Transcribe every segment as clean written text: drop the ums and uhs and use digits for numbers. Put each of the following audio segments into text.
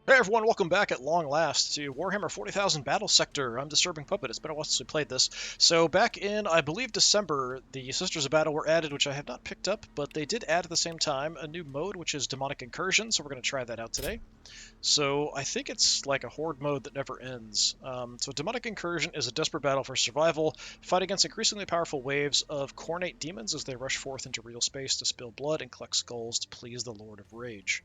Hey everyone, welcome back at long last to Warhammer 40,000 Battlesector. I'm DisturbingPuppet. It's been a while since we played this. So back in, I believe, December, the Sisters of Battle were added, which I have not picked up, but they did add at the same time a new mode, which is Demonic Incursion, so we're going to try that out today. So I think it's like a horde mode that never ends. So Demonic Incursion is a desperate battle for survival. Fight against increasingly powerful waves of cornate demons as they rush forth into real space to spill blood and collect skulls to please the Lord of Rage.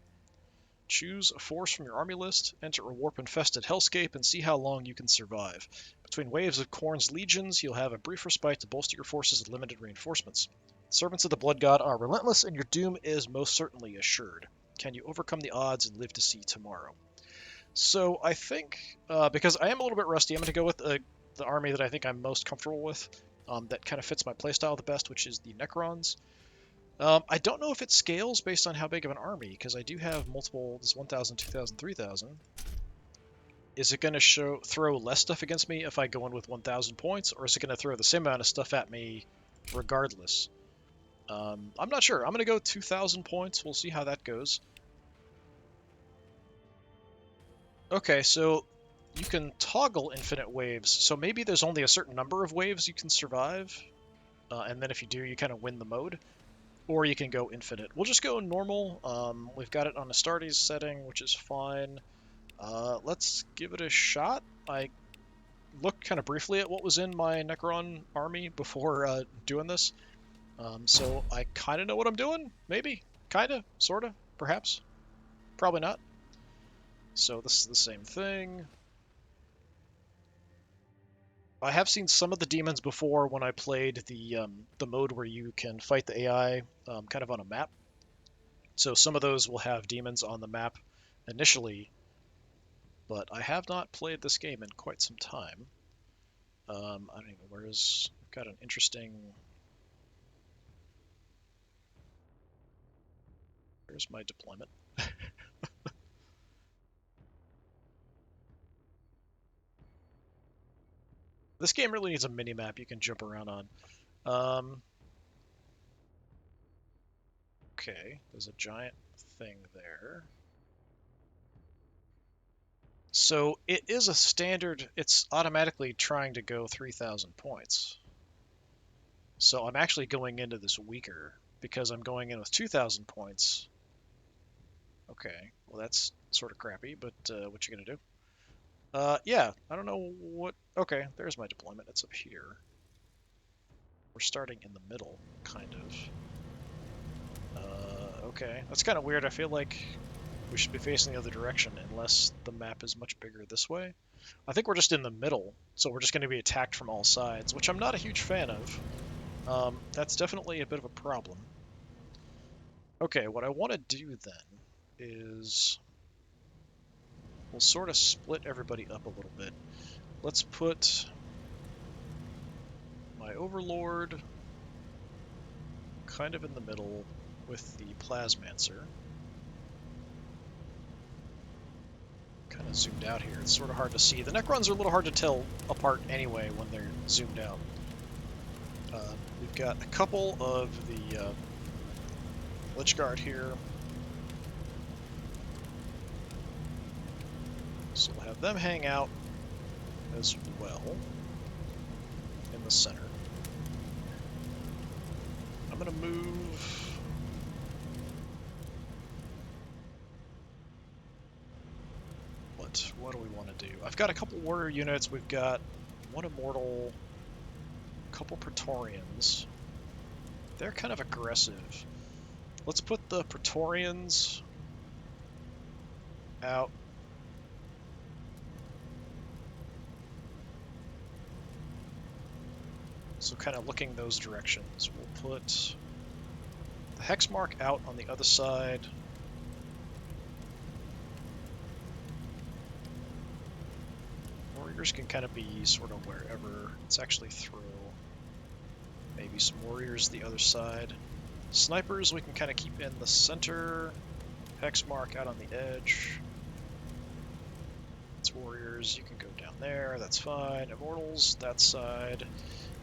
Choose a force from your army list, enter a warp-infested hellscape, and see how long you can survive. Between waves of Khorne's legions, you'll have a brief respite to bolster your forces with limited reinforcements. Servants of the Blood God are relentless, and your doom is most certainly assured. Can you overcome the odds and live to see tomorrow? So I think, because I am a little bit rusty, I'm going to go with the army that I think I'm most comfortable with, that kind of fits my playstyle the best, which is the Necrons. I don't know if it scales based on how big of an army, because I do have multiple, this 1,000, 2,000, 3,000. Is it going to throw less stuff against me if I go in with 1,000 points, or is it going to throw the same amount of stuff at me regardless? I'm not sure. I'm going to go 2,000 points. We'll see how that goes. Okay, so you can toggle infinite waves, so maybe there's only a certain number of waves you can survive, and then if you do, you kind of win the mode. Or you can go infinite. We'll just go normal. We've got it on a Astartes setting, which is fine. Let's give it a shot. I looked kind of briefly at what was in my Necron army before doing this. So I kind of know what I'm doing. Maybe. Kind of. Sort of. Perhaps. Probably not. So this is the same thing. I have seen some of the demons before when I played the mode where you can fight the AI kind of on a map. So some of those will have demons on the map initially, but I have not played this game in quite some time. I don't even know where's. I've got an interesting. Where's my deployment? This game really needs a mini map you can jump around on. Okay, there's a giant thing there. So it is a standard. It's automatically trying to go 3,000 points. So I'm actually going into this weaker because I'm going in with 2,000 points. Okay, well that's sort of crappy, but what you gonna do? Yeah, I don't know what... Okay, there's my deployment. It's up here. We're starting in the middle, kind of. Okay, that's kind of weird. I feel like we should be facing the other direction unless the map is much bigger this way. I think we're just in the middle, so we're just going to be attacked from all sides, which I'm not a huge fan of. That's definitely a bit of a problem. Okay, what I want to do then is we'll sort of split everybody up a little bit. Let's put my Overlord kind of in the middle with the Plasmancer. Kind of zoomed out here. It's sort of hard to see. The Necrons are a little hard to tell apart anyway when they're zoomed out. We've got a couple of the Lich Guard here. So we'll have them hang out as well in the center. I'm going to move... What do we want to do? I've got a couple warrior units. We've got one Immortal, a couple Praetorians. They're kind of aggressive. Let's put the Praetorians out. So kind of looking those directions. We'll put the Hexmark out on the other side. Warriors can kind of be sort of wherever. Let's actually throw maybe some warriors the other side. Snipers we can kind of keep in the center. Hexmark out on the edge. It's warriors, you can go down there, that's fine. Immortals, that side.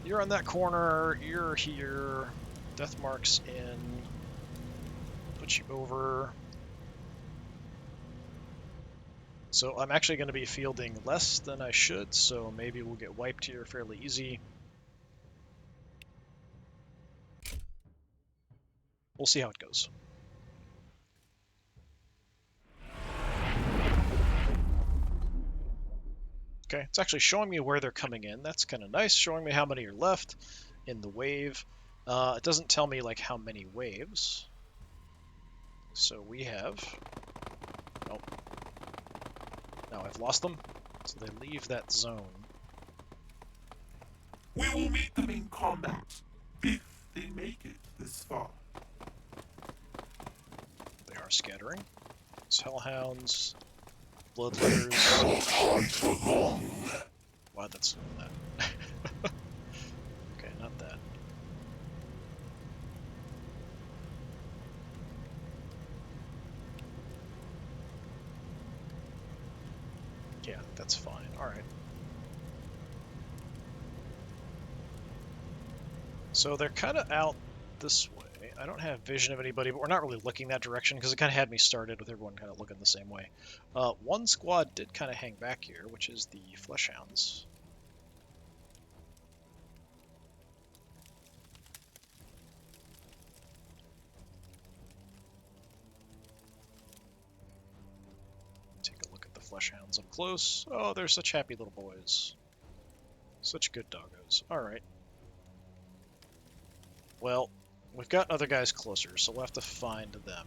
You're on that corner, you're here. Deathmark's in. Put you over. So I'm actually going to be fielding less than I should, so maybe we'll get wiped here fairly easy. We'll see how it goes. Okay, it's actually showing me where they're coming in. That's kind of nice, showing me how many are left in the wave. It doesn't tell me like how many waves. So we have... Nope. Now I've lost them. So they leave that zone. We will meet them in combat, if they make it this far. They are scattering. It's Hellhounds, Bloodletters. Wow, that's not that. Okay, not that. Yeah, that's fine. Alright. So they're kind of out this way. I don't have vision of anybody, but we're not really looking that direction because it kind of had me started with everyone kind of looking the same way. One squad did kind of hang back here, which is the Fleshhounds. Take a look at the Fleshhounds up close. Oh, they're such happy little boys. Such good doggos. Alright. Well, we've got other guys closer, so we'll have to find them.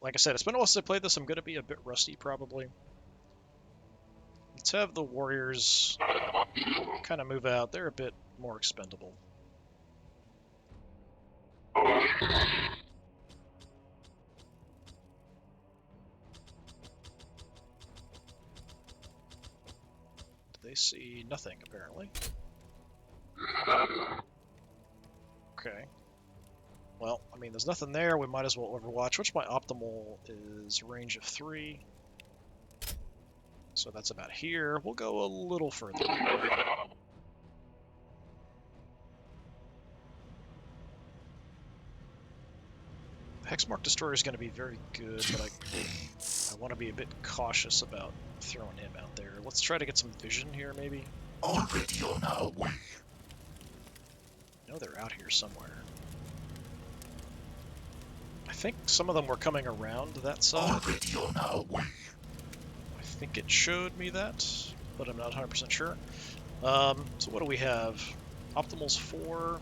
Like I said, it's been a while since I played this. I'm going to be a bit rusty, probably. Let's have the warriors kind of move out. They're a bit more expendable. They see nothing, apparently. Okay. Well, I mean, there's nothing there. We might as well overwatch. Which my optimal is range of 3. So that's about here. We'll go a little further. Hexmark Destroyer is going to be very good, but I want to be a bit cautious about throwing him out there. Let's try to get some vision here, maybe. Already on our way. I know they're out here somewhere. I think some of them were coming around that side. Already on our way. I think it showed me that, but I'm not 100% sure. So what do we have? Optimal's 4.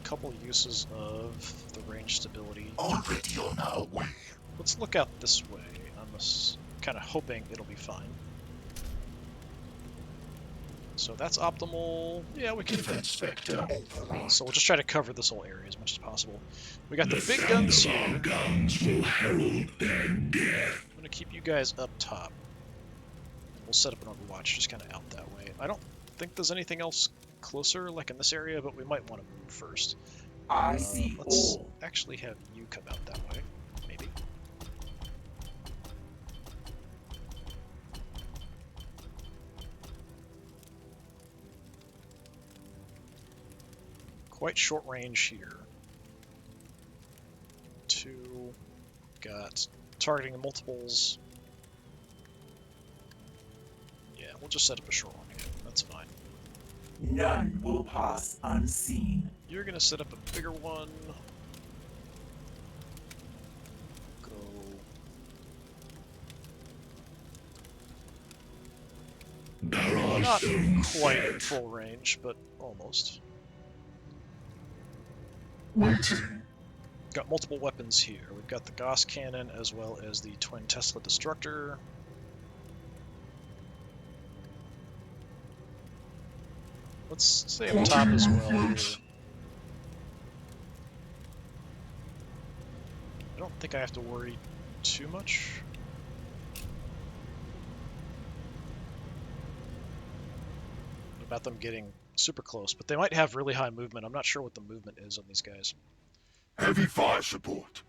Couple uses of the range stability. Already on our way. Let's look out this way. I'm kind of hoping it'll be fine. So that's optimal. Yeah, we can. Defense vector. So we'll just try to cover this whole area as much as possible. We got the big guns here. Guns will herald their death. I'm gonna keep you guys up top. We'll set up an overwatch just kind of out that way. I don't think there's anything else closer, like in this area, but we might want to move first. I see. Let's actually have you come out that way, maybe. Quite short range here. 2. Got targeting the multiples. Yeah, we'll just set up a short one here. That's fine. None will pass unseen. You're gonna set up a bigger one. Go. Not quite full range, but almost. Waiting. Got multiple weapons here. We've got the Gauss cannon as well as the Twin Tesla Destructor. Let's stay up top as well here. I don't think I have to worry too much. About them getting super close, but they might have really high movement. I'm not sure what the movement is on these guys. Heavy fire support.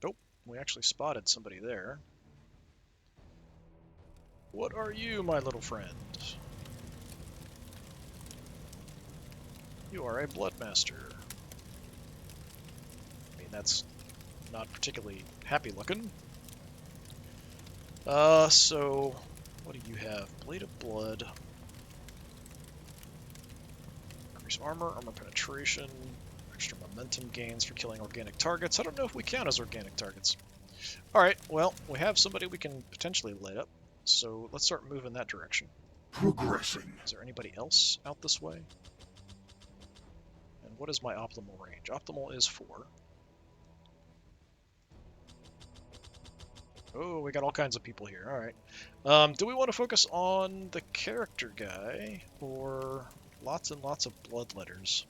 Nope, we actually spotted somebody there. What are you, my little friend? You are a Bloodmaster. mean, that's not particularly happy looking. So, what do you have? Blade of Blood. Increase armor, armor penetration, extra momentum gains for killing organic targets. I don't know if we count as organic targets. Alright, well, we have somebody we can potentially light up, so let's start moving that direction. Progressing. Is there anybody else out this way? And what is my optimal range? Optimal is 4. Oh, we got all kinds of people here. Alright. Do we want to focus on the character guy, or lots and lots of bloodletters?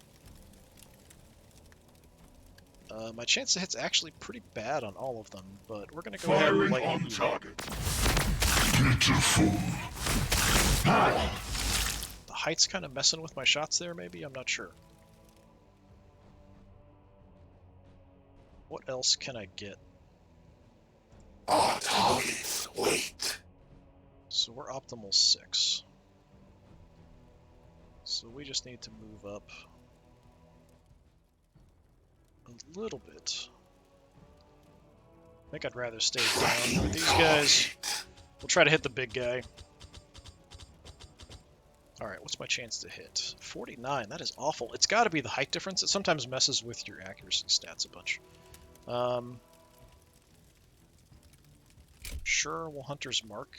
My chance to hit's actually pretty bad on all of them, but we're going to go ahead and light on you. target. The height's kind of messing with my shots there, maybe? I'm not sure. What else can I get? Our targets wait. So we're optimal 6. So we just need to move up a little bit. I think I'd rather stay down with these guys. We'll try to hit the big guy. Alright, what's my chance to hit? 49, that is awful. It's got to be the height difference. It sometimes messes with your accuracy stats a bunch. Sure, we'll Hunter's Mark.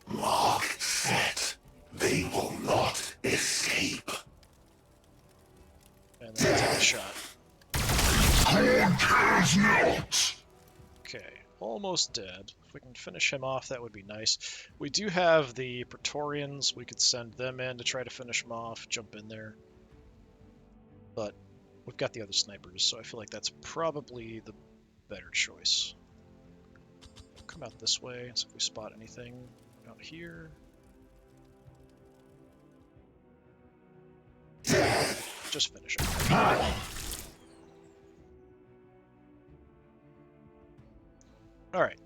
Mark set. They will not escape. And then take a shot. Corn cares not. Okay, almost dead. If we can finish him off, that would be nice. We do have the Praetorians. We could send them in to try to finish him off, jump in there. But we've got the other snipers, so I feel like that's probably the better choice. Come out this way, see if we spot anything out here. Just finish him. Alright.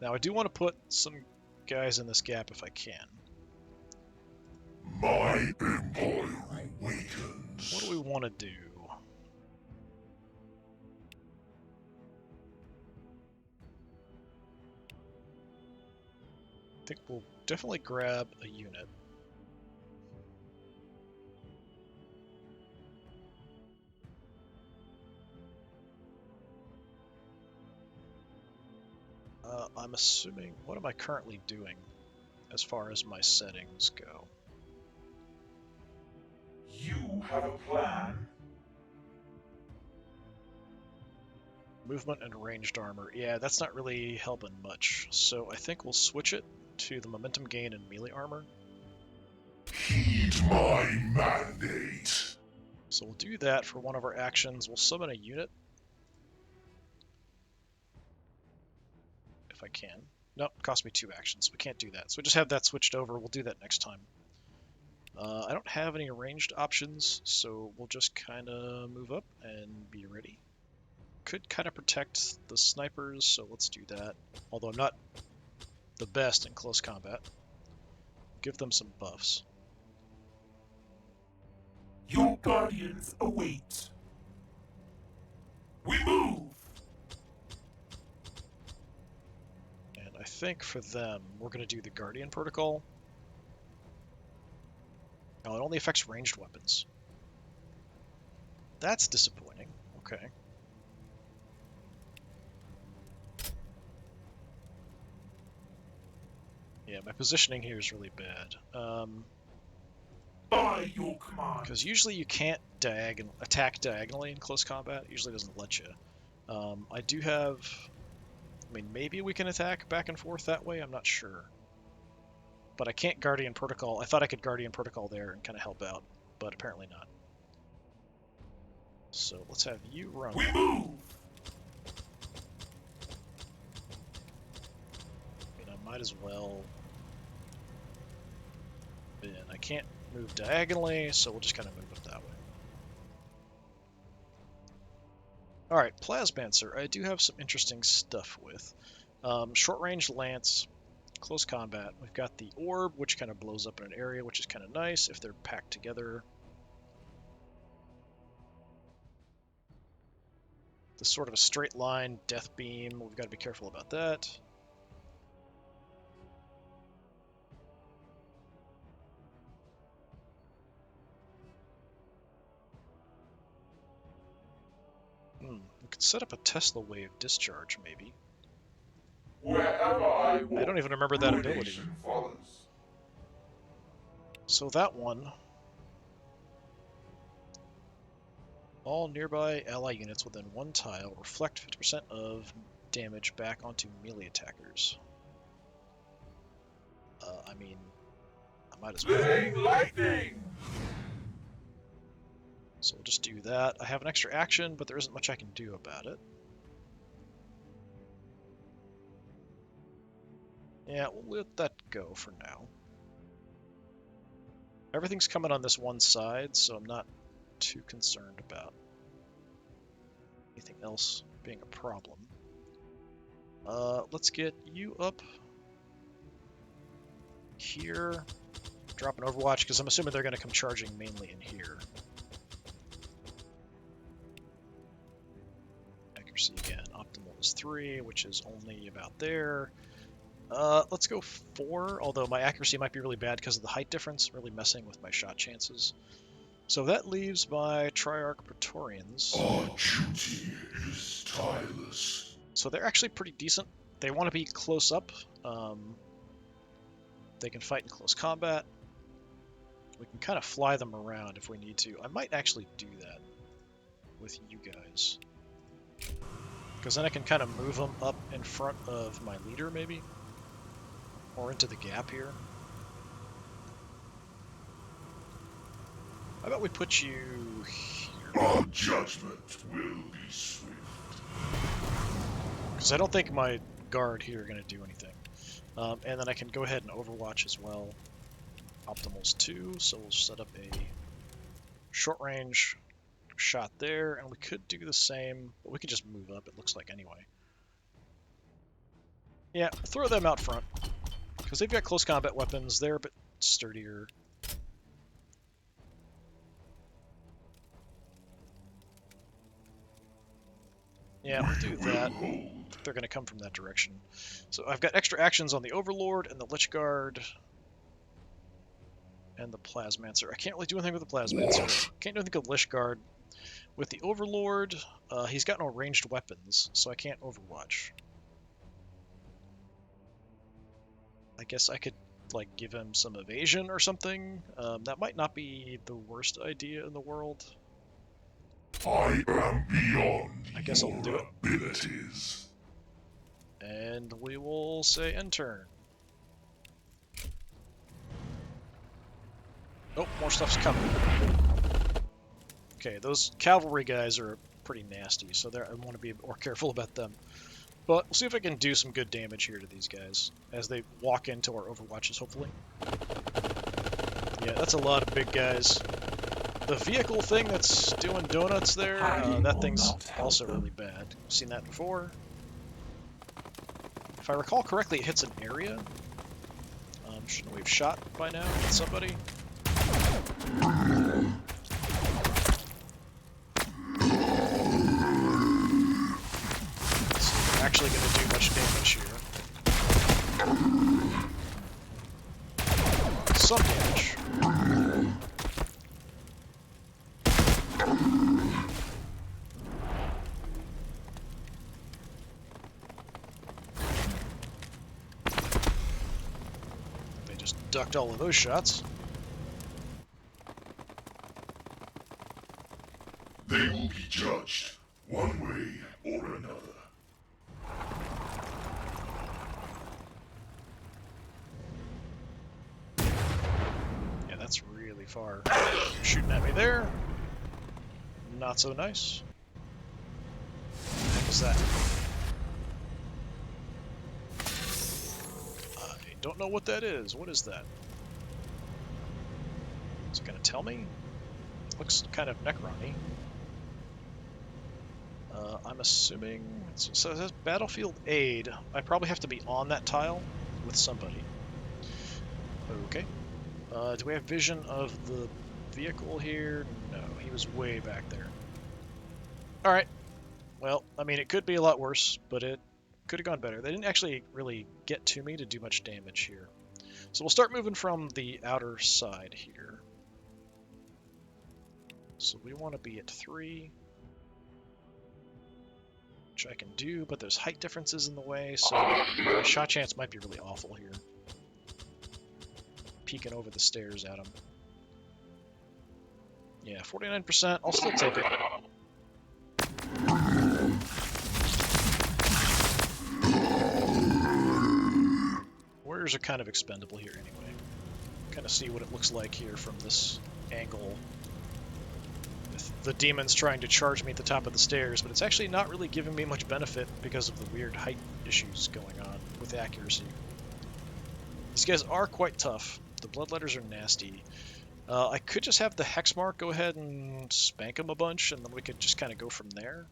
Now I do want to put some guys in this gap if I can. My empire awakens. What do we want to do? I think we'll definitely grab a unit. I'm assuming, what am I currently doing as far as my settings go? You have a plan? Movement and ranged armor. Yeah, that's not really helping much. So I think we'll switch it to the momentum gain and melee armor. Heed my mandate. So we'll do that for one of our actions. We'll summon a unit. If I can. Nope, it cost me 2 actions. We can't do that. So we just have that switched over. We'll do that next time. I don't have any ranged options, so we'll just kind of move up and be ready. Could kind of protect the snipers, so let's do that. Although I'm not the best in close combat. Give them some buffs. Your guardians await. We move! And I think for them, we're going to do the Guardian Protocol. Oh, it only affects ranged weapons. That's disappointing. Okay. Yeah, my positioning here is really bad. By your command. Because usually you can't attack diagonally in close combat. It usually doesn't let you. I do have... I mean, maybe we can attack back and forth that way. I'm not sure. But I can't Guardian Protocol. I thought I could Guardian Protocol there and kind of help out, but apparently not. So let's have you run. We move! I mean, I might as well... And I can't move diagonally, so we'll just kind of move up that way. Alright, Plasmancer, I do have some interesting stuff with. Short-range lance, close combat. We've got the orb, which kind of blows up in an area, which is kind of nice if they're packed together. This sort of a straight line death beam. We've got to be careful about that. We could set up a Tesla wave discharge, maybe. Wherever I walk, I don't even remember that ability. ruination follows. So that one... All nearby ally units within one tile reflect 50% of damage back onto melee attackers. I mean, I might as well. Living lightning! So we'll just do that. I have an extra action, but there isn't much I can do about it. Yeah, we'll let that go for now. Everything's coming on this one side, so I'm not too concerned about anything else being a problem. Let's get you up here. Drop an Overwatch, because I'm assuming they're going to come charging mainly in here. Accuracy again. Optimal is 3, which is only about there. Let's go 4, although my accuracy might be really bad because of the height difference, really messing with my shot chances. So that leaves my Triarch Praetorians. Our duty is tireless. So they're actually pretty decent. They want to be close up. They can fight in close combat. We can kind of fly them around if we need to. I might actually do that with you guys. Because then I can kind of move them up in front of my leader, maybe? Or into the gap here. How about we put you here? Our judgment will be swift. Because I don't think my guard here are going to do anything. And then I can go ahead and Overwatch as well. Optimal's 2, so we'll set up a short range shot there, and we could do the same, but we could just move up, it looks like, anyway. Yeah, throw them out front, because they've got close combat weapons, they're a bit sturdier. Yeah, we'll do that. They're going to come from that direction. So I've got extra actions on the Overlord and the Lich Guard and the Plasmancer. I can't really do anything with the Plasmancer. Can't do anything with Lich Guard. With the Overlord, he's got no ranged weapons, so I can't Overwatch. I guess I could, like, give him some evasion or something. That might not be the worst idea in the world. I am beyond I guess I'll do it. abilities. And we will say end turn. Oh, more stuff's coming. Okay, those cavalry guys are pretty nasty, so I want to be more careful about them. But we'll see if I can do some good damage here to these guys as they walk into our Overwatches, hopefully. Yeah, that's a lot of big guys. The vehicle thing that's doing donuts there, that thing's also really bad. I've seen that before. If I recall correctly, it hits an area. Shouldn't we have shot by now at somebody? It's actually going to do much damage here. Some damage. They just ducked all of those shots. They will be judged one way or another. Yeah, that's really far. Shooting at me there. Not so nice. What was that? I don't know what that is. What is that? Is it going to tell me? Looks kind of Necron-y. I'm assuming it says Battlefield Aid. I probably have to be on that tile with somebody. Okay. Do we have vision of the vehicle here? No, he was way back there. Alright. Well, I mean, it could be a lot worse, but it could have gone better. They didn't actually really get to me to do much damage here. So we'll start moving from the outer side here. So we want to be at 3, which I can do, but there's height differences in the way, so my shot chance might be really awful here. Peeking over the stairs at him. Yeah, 49%. I'll still take it. Warriors are kind of expendable here anyway. Kind of see what it looks like here from this angle. With the demons trying to charge me at the top of the stairs, but it's actually not really giving me much benefit because of the weird height issues going on with accuracy. These guys are quite tough. The bloodletters are nasty. I could just have the Hexmark go ahead and spank them a bunch, and then we could just kind of go from there.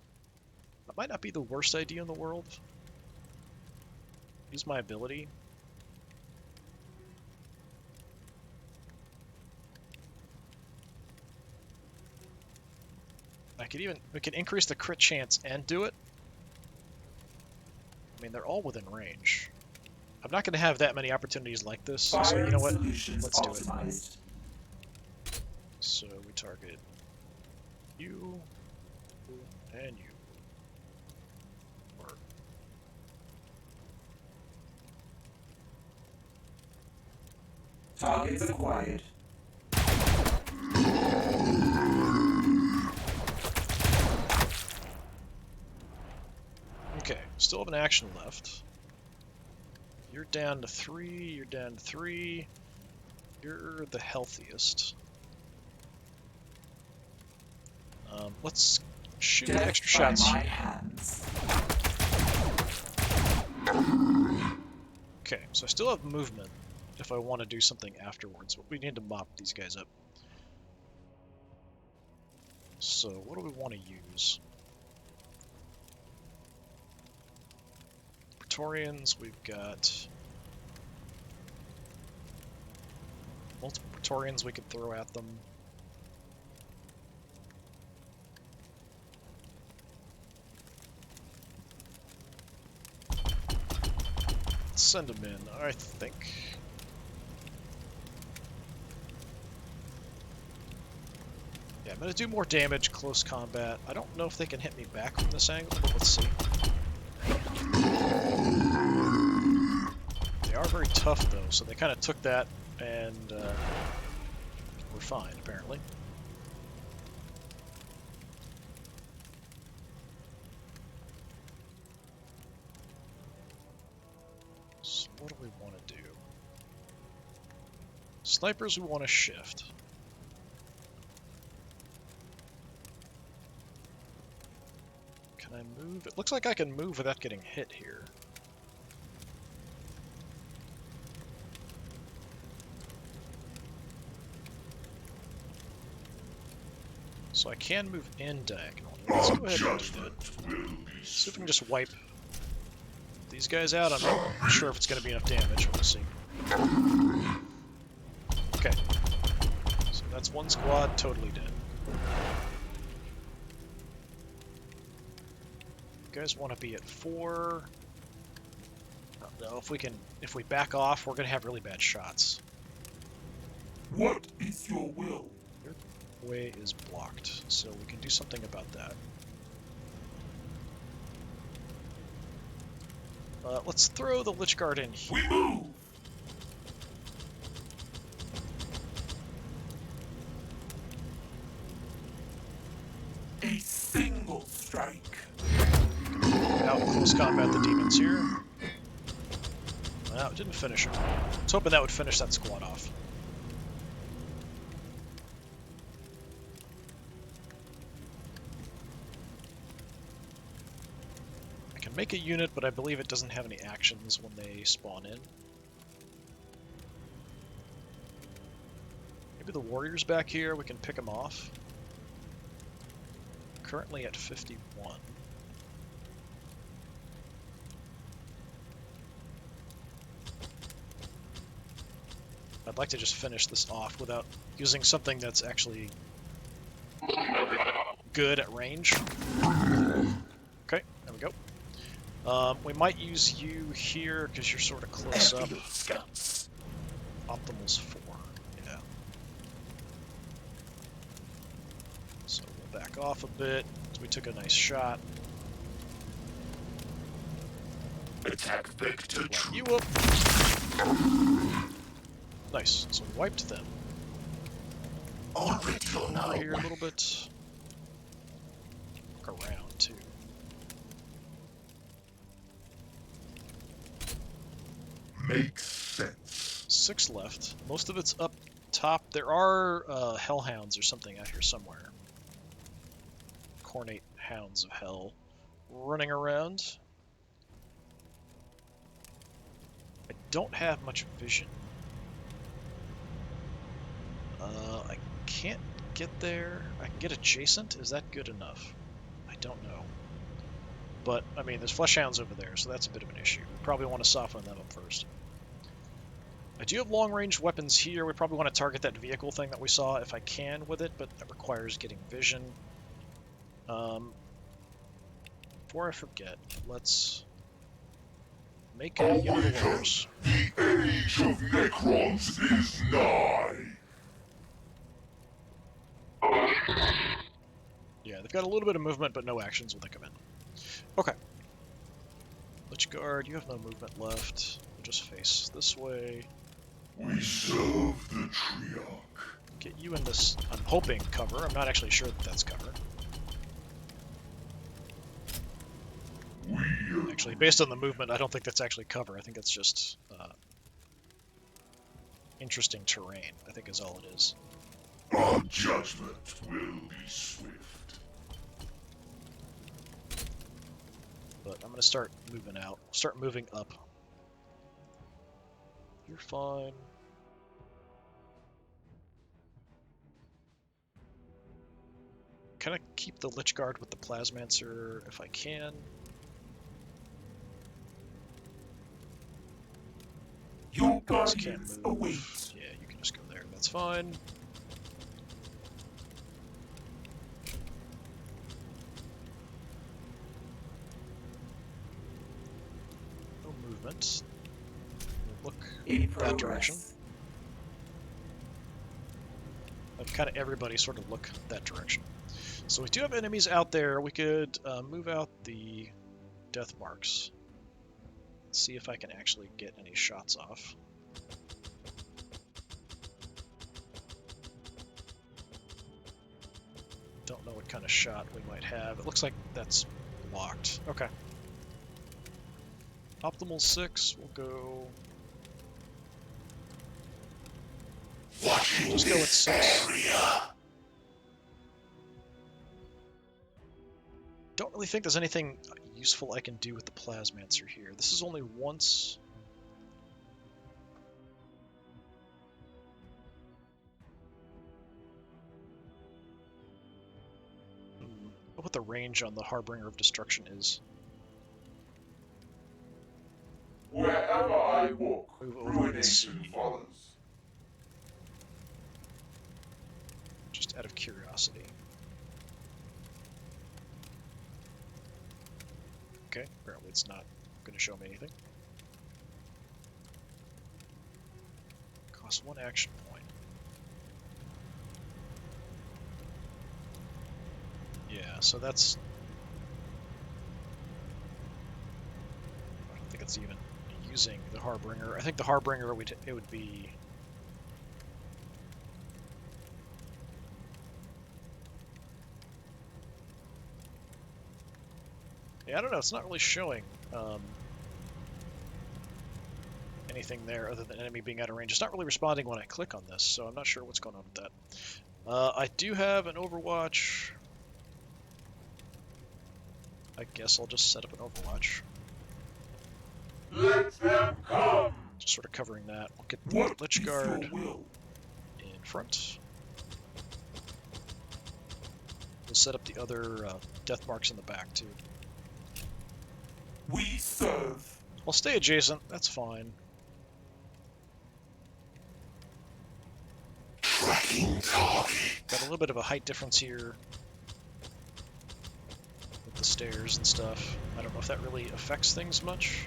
That might not be the worst idea in the world. Use my ability. We could increase the crit chance and do it. I mean, they're all within range. I'm not going to have that many opportunities like this, so you know what? Let's do it. So we target you and you. Or targets acquired. okay, still have an action left. You're down to 3, you're down to 3. You're the healthiest. Let's shoot the extra shots here. Okay, so I still have movement if I want to do something afterwards, but we need to mop these guys up. So what do we want to use? Praetorians, we've got multiple Praetorians we could throw at them. Let's send them in, I think. Yeah, I'm going to do more damage, close combat. I don't know if they can hit me back from this angle, but let's see. They are very tough, though, so they kind of took that and we're fine, apparently. So what do we want to do? Snipers, we want to shift. Can I move? It looks like I can move without getting hit here. So I can move in diagonally. Let's go ahead and do that. See if we can just wipe these guys out. I'm not sure if it's going to be enough damage. We'll see. Okay. So that's one squad totally dead. You guys want to be at 4. No, if we back off, we're going to have really bad shots. What is your will? Your way is blocked, so we can do something about that. Let's throw the Lich Guard in here. We move! A single strike. Out close combat the demons here. Well, it didn't finish her. I was hoping that would finish that squad off. I can make a unit, but I believe it doesn't have any actions when they spawn in. Maybe the warriors back here, we can pick them off. Currently at 51. I'd like to just finish this off without using something that's actually good at range. We might use you here because you're sort of close up. Scouts. Optimal's 4. Yeah. So we'll back off a bit. So we took a nice shot. Attack vector Light you true. up. Nice. So we wiped them. Already on Over our here a way. little bit. Look around too. Makes sense. 6 left. Most of it's up top. There are hellhounds or something out here somewhere. Cornate hounds of hell running around. I don't have much vision. I can't get there. I can get adjacent. Is that good enough? I don't know. But, I mean, there's fleshhounds over there, so that's a bit of an issue. We probably want to soften them up first. I do have long-range weapons here. We probably want to target that vehicle thing that we saw if I can with it, but that requires getting vision. Before I forget, let's make a unit of lovers. The age of Necrons is nigh. Yeah, they've got a little bit of movement, but no actions when they come in. Okay. Lich Guard, you have no movement left. We'll just face this way. We serve the Triarch. Get you in this, I'm hoping, cover. I'm not actually sure that that's cover. Actually, based on the movement, I don't think that's actually cover. I think it's just interesting terrain, I think is all it is. Our judgment will be swift. But I'm going to start moving out. Start moving up. You're fine. Kind of keep the Lich Guard with the Plasmancer if I can. Your Just can't guardians move. await. Yeah, you can just go there. That's fine. No movement. We'll look In that direction. progress. Like kind of everybody sort of look that direction. So we do have enemies out there. We could move out the death marks. See if I can actually get any shots off. Don't know what kind of shot we might have. It looks like that's locked. Okay. Optimal 6, we'll go... Just go with 6. Don't really think there's anything useful I can do with the Plasmancer here. This is only once. What the range on the Harbinger of Destruction is. Wherever I walk, Move over and ruination see. follows. Just out of curiosity. Okay, apparently it's not going to show me anything. Costs 1 action point. Yeah, so that's... I don't think it's even using the Harbinger. I think the Harbinger, it would be... Yeah, I don't know, it's not really showing anything there other than enemy being out of range. It's not really responding when I click on this, so I'm not sure what's going on with that. I do have an Overwatch. I guess I'll just set up an Overwatch. Let them come. Just sort of covering that. We'll get the What Lich is Guard your will? in front. We'll set up the other death marks in the back, too. We serve. I'll stay adjacent, that's fine. Tracking target. Got a little bit of a height difference here. the stairs and stuff. I don't know if that really affects things much.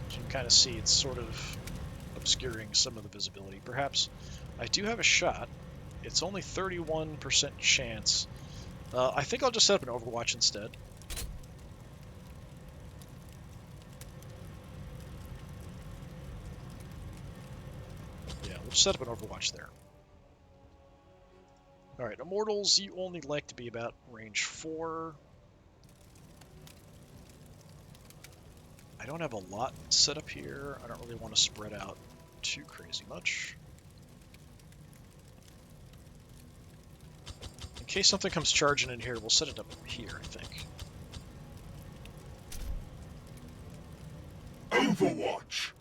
As you can kind of see, it's sort of obscuring some of the visibility. Perhaps I do have a shot. It's only 31% chance. I think I'll just set up an Overwatch instead. Yeah, we'll just set up an Overwatch there. Alright, Immortals, you only like to be about range 4. I don't have a lot set up here. I don't really want to spread out too crazy much. In case something comes charging in here, we'll set it up here, I think. Overwatch.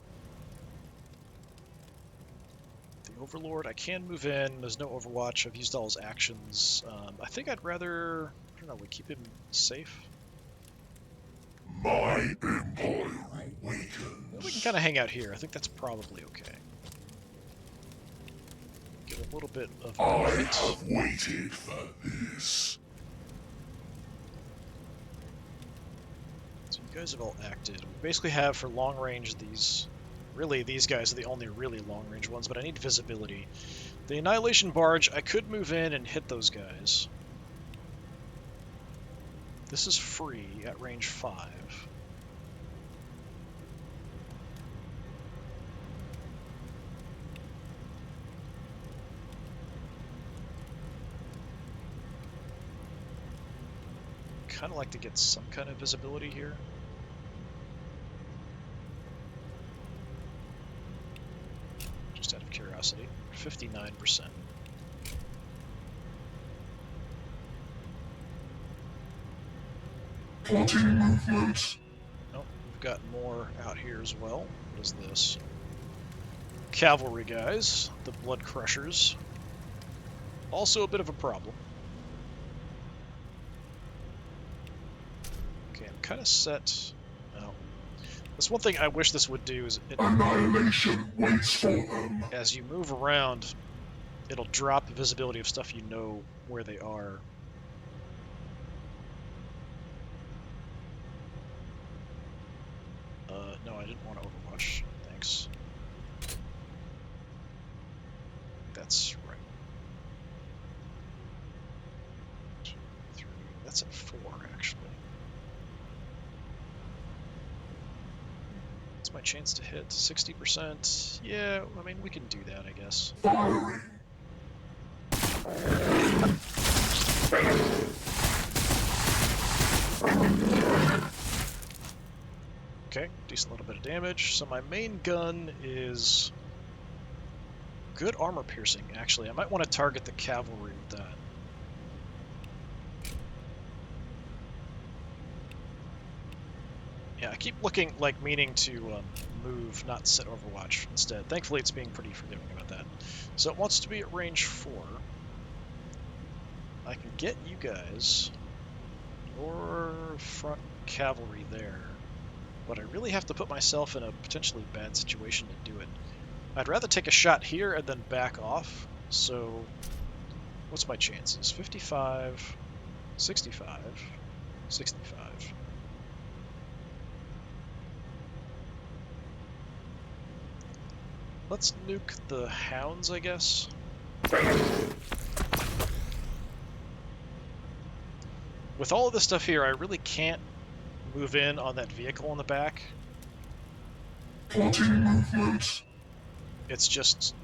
The Overlord, I can move in. There's no Overwatch. I've used all his actions. I think I'd rather, I don't know, we keep him safe. My empire awakens. We can kind of hang out here. I think that's probably okay. Get a little bit of I benefit. have waited for this. So you guys have all acted. We basically have for long range these. Really, these guys are the only really long range ones, but I need visibility. The Annihilation Barge, I could move in and hit those guys. This is free at range 5. Kind of like to get some kind of visibility here. Just out of curiosity. 59%. Plotting movement. Nope, we've got more out here as well. What is this? Cavalry guys, the Blood Crushers. Also a bit of a problem. Okay, I'm kind of set. No. That's one thing I wish this would do is Annihilation waits for them. as you move around, it'll drop the visibility of stuff you know where they are. No, I didn't want to Overwatch. Thanks. That's right. 2, 3. That's at 4, actually. What's my chance to hit? 60%? Yeah, I mean, we can do that, I guess. Firing. Okay, decent little bit of damage. So my main gun is good armor piercing, actually. I might want to target the cavalry with that. Yeah, I keep looking, like, meaning to move, not set Overwatch instead. Thankfully, it's being pretty forgiving about that. So it wants to be at range 4. I can get you guys, or front cavalry there. But I really have to put myself in a potentially bad situation to do it. I'd rather take a shot here and then back off. So, what's my chances? 55, 65, 65. Let's nuke the hounds, I guess. With all of this stuff here, I really can't move in on that vehicle in the back. Plotting movement. It's just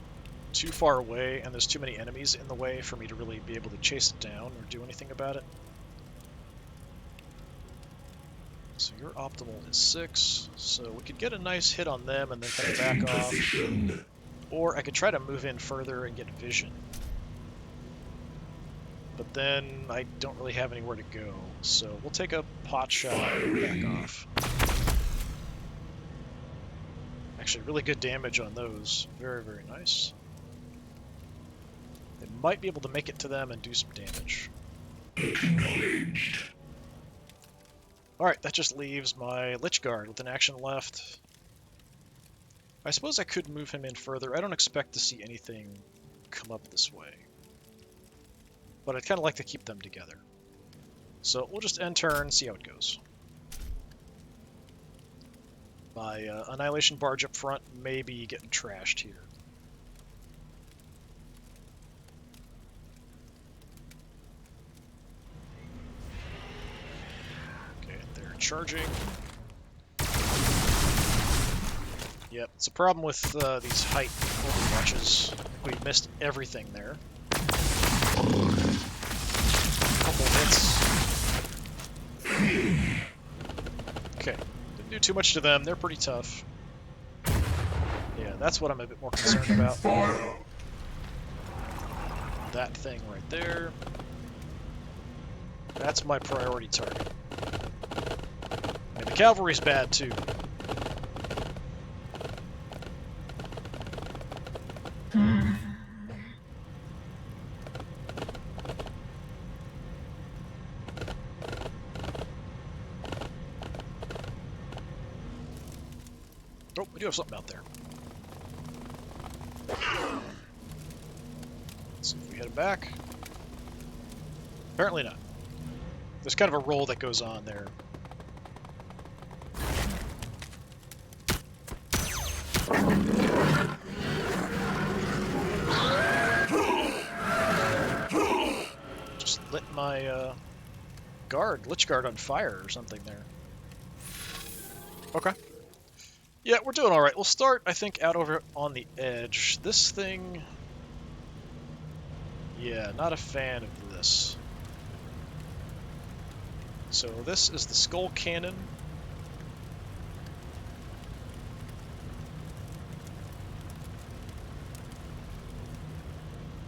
too far away, and there's too many enemies in the way for me to really be able to chase it down or do anything about it. So your optimal is 6, so we could get a nice hit on them and then kind of back off. Position. Or I could try to move in further and get vision. But then I don't really have anywhere to go, so we'll take a pot shot and back off. Actually, really good damage on those. Very, very nice. They might be able to make it to them and do some damage. Acknowledged. Alright, that just leaves my Lich Guard with an action left. I suppose I could move him in further. I don't expect to see anything come up this way. But I'd kind of like to keep them together. So we'll just end turn, see how it goes. My Annihilation Barge up front may be getting trashed here. Okay, they're charging. Yep, it's a problem with these height overwatches. We missed everything there. Couple hits. Okay, didn't do too much to them. They're pretty tough. Yeah, that's what I'm a bit more concerned about. That thing right there. That's my priority target. And the cavalry's bad too. Oh, we do have something out there. Let's see if we hit him back. Apparently not. There's kind of a roll that goes on there. Just lit my Lich Guard on fire or something there. Okay. Yeah, we're doing alright. We'll start, I think, out over on the edge. This thing... Yeah, not a fan of this. So this is the Skull Cannon.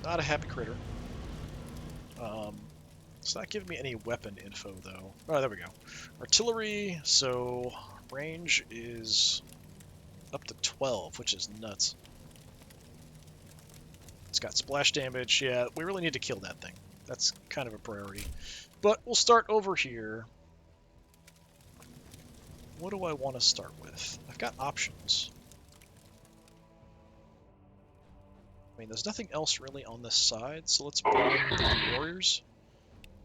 Not a happy critter. It's not giving me any weapon info, though. Oh, there we go. Artillery, so range is up to 12, which is nuts. It's got splash damage. Yeah, we really need to kill that thing. That's kind of a priority. But we'll start over here. What do I want to start with? I've got options. I mean, there's nothing else really on this side, so let's bring the warriors.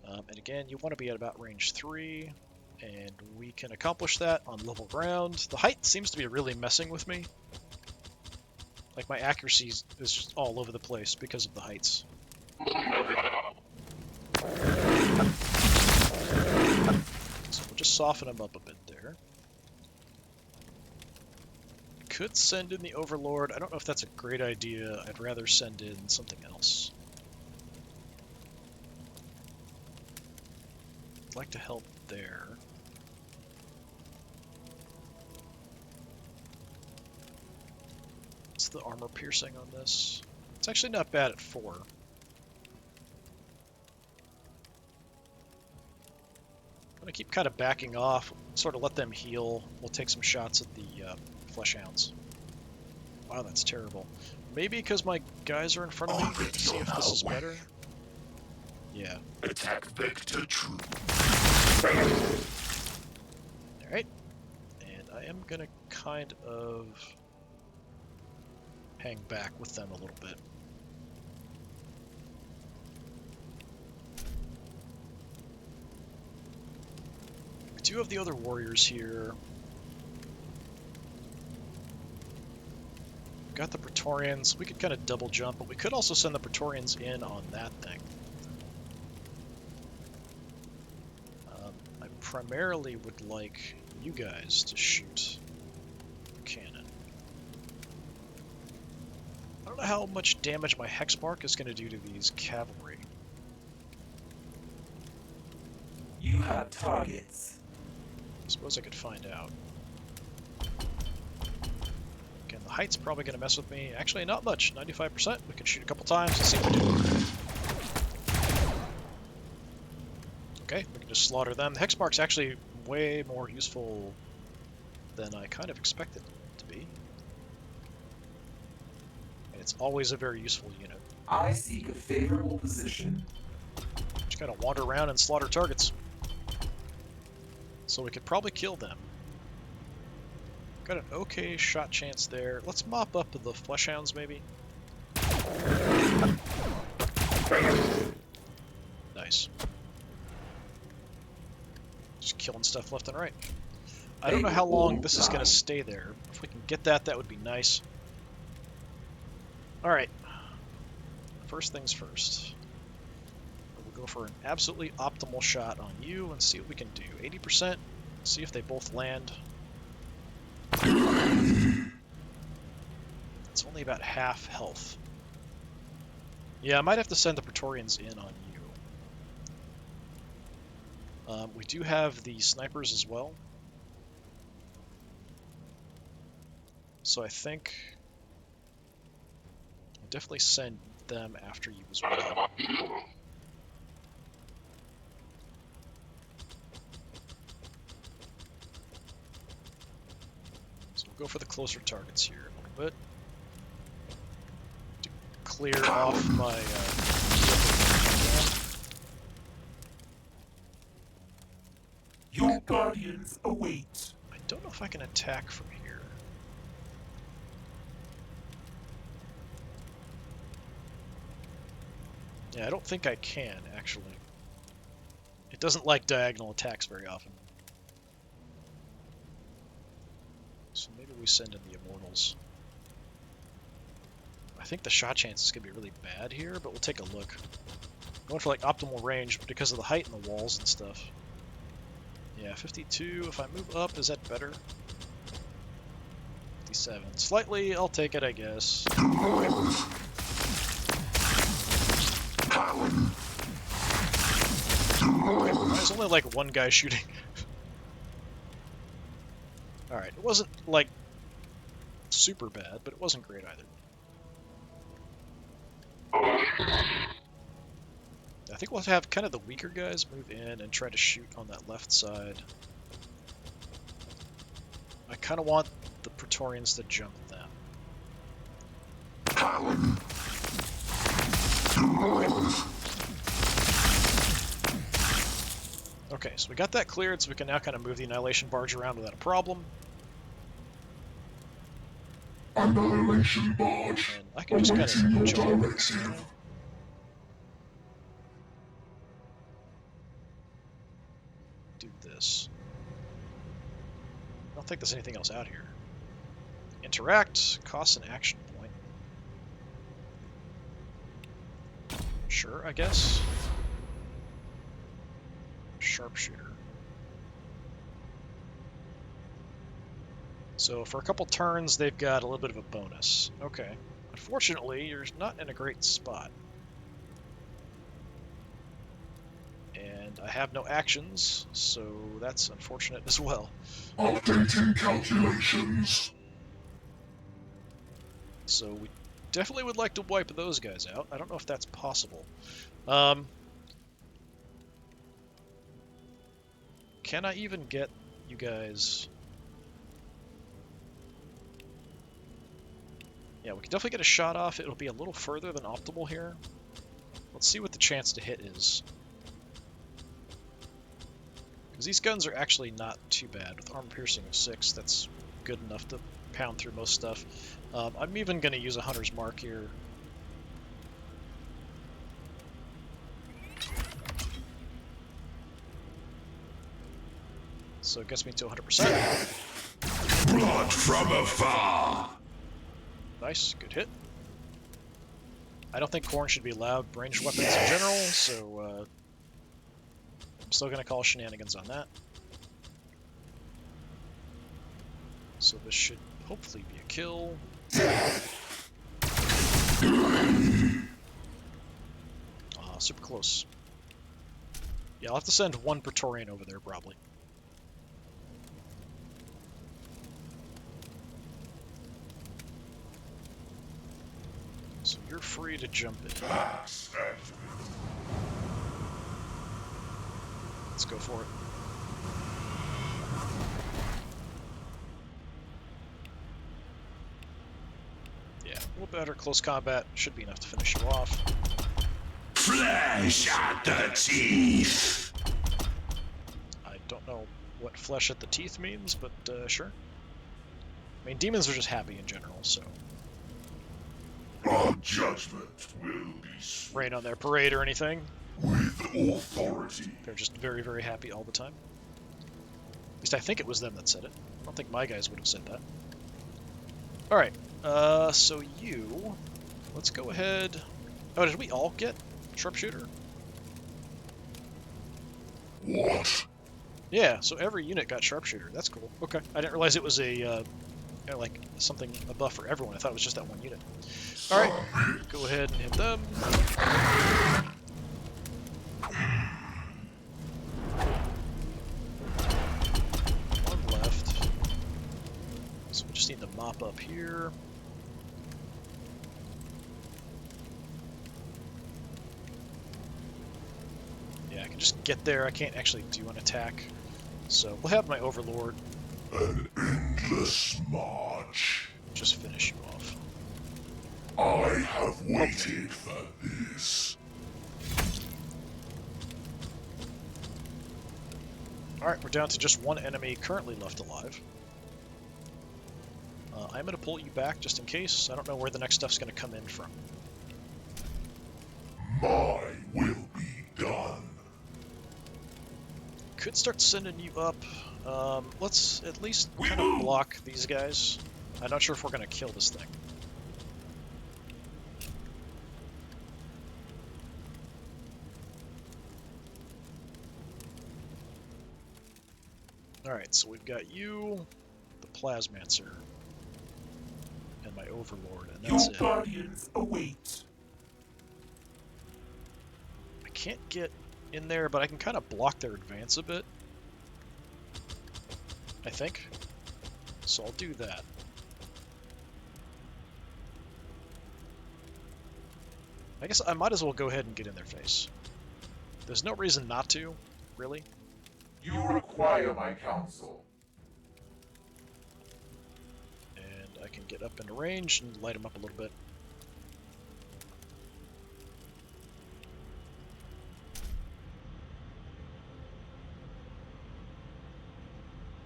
And again, you want to be at about range 3, and we can accomplish that on level ground. The height seems to be really messing with me. Like, my accuracy is just all over the place because of the heights. So we'll just soften them up a bit there. Could send in the Overlord. I don't know if that's a great idea. I'd rather send in something else. I'd like to help there. What's the armor piercing on this? It's actually not bad at 4. I'm gonna keep kind of backing off, sort of let them heal. We'll take some shots at the Flesh Hounds. Wow, that's terrible. Maybe because my guys are in front of me, to see if this is better. Yeah. Attack vector true. Alright. And I am gonna kind of hang back with them a little bit. We do have the other warriors here. Got the Praetorians. We could kind of double jump, but we could also send the Praetorians in on that thing. I primarily would like you guys to shoot cannon. I don't know how much damage my Hexmark is going to do to these cavalry. You have targets. I suppose I could find out. Again, the height's probably going to mess with me. Actually, not much. 95%. We can shoot a couple times and see what we do. Okay, we can just slaughter them. The Hexmark's actually way more useful than I kind of expected it to be. And it's always a very useful unit. I seek a favorable position. Just gotta wander around and slaughter targets. So we could probably kill them. Got an okay shot chance there. Let's mop up the Flesh Hounds, maybe. Nice. killing stuff left and right. I don't know how long this is going to stay there. If we can get that, that would be nice. Alright. First things first. We'll go for an absolutely optimal shot on you and see what we can do. 80%. See if they both land. It's only about half health. Yeah, I might have to send the Praetorians in on you. We do have the snipers as well. So I think I'll definitely send them after you as well. So we'll go for the closer targets here a little bit. To clear off my Your guardians await. I don't know if I can attack from here. Yeah, I don't think I can, actually. It doesn't like diagonal attacks very often. So maybe we send in the Immortals. I think the shot chance is going to be really bad here, but we'll take a look. I'm going for like optimal range because of the height in the walls and stuff. Yeah, 52. If I move up, is that better? 57. Slightly, I'll take it, I guess. There's only like one guy shooting. Alright, it wasn't like super bad, but it wasn't great either. I think we'll have kind of the weaker guys move in and try to shoot on that left side. I kind of want the Praetorians to jump them. Okay, so we got that cleared, so we can now kind of move the Annihilation Barge around without a problem. Annihilation Barge. And I can just kind of jump over this guy. Do this. I don't think there's anything else out here. Interact, costs an action point. Sure, I guess. Sharpshooter. So for a couple turns, they've got a little bit of a bonus. Okay. Unfortunately, you're not in a great spot. And I have no actions, so that's unfortunate as well. Updating calculations. So we definitely would like to wipe those guys out. I don't know if that's possible. Can I even get you guys... Yeah, we can definitely get a shot off. It'll be a little further than optimal here. Let's see what the chance to hit is. Because these guns are actually not too bad. With armor piercing of 6, that's good enough to pound through most stuff. I'm even going to use a Hunter's Mark here. So it gets me to 100%. Blood from afar. Nice, good hit. I don't think Khorne should be allowed ranged weapons in general, so I'm still going to call shenanigans on that. So this should hopefully be a kill. Super close. Yeah, I'll have to send one Praetorian over there, probably. So you're free to jump in. Let's go for it. Yeah, a little better close combat should be enough to finish you off. Flesh at the teeth. I don't know what flesh at the teeth means, but sure. I mean, demons are just happy in general, so... Our judgment will be swift. Rain on their parade or anything. With authority. They're just very, very happy all the time. least I think it was them that said it. I don't think my guys would have said that. Alright, so you... Let's go ahead... Oh, did we all get sharpshooter? What? Yeah, so every unit got sharpshooter. That's cool. Okay. I didn't realize it was a, like, something, a buff for everyone. I thought it was just that one unit. Alright, go ahead and hit them. One left. So we just need to mop up here. Yeah, I can just get there. I can't actually do an attack. So we'll have my Overlord An endless march. just finish you off. I have waited for this. Alright, we're down to just one enemy currently left alive. I'm going to pull you back just in case. I don't know where the next stuff's going to come in from. My will be done. Could start sending you up. Let's at least kind of block these guys. I'm not sure if we're going to kill this thing. Alright, so we've got you, the Plasmancer, and my Overlord, and that's Your it. guardians await. I can't get in there, but I can kind of block their advance a bit. I think. So I'll do that. I guess I might as well go ahead and get in their face. There's no reason not to, really. You require my counsel. And I can get up into range and light them up a little bit.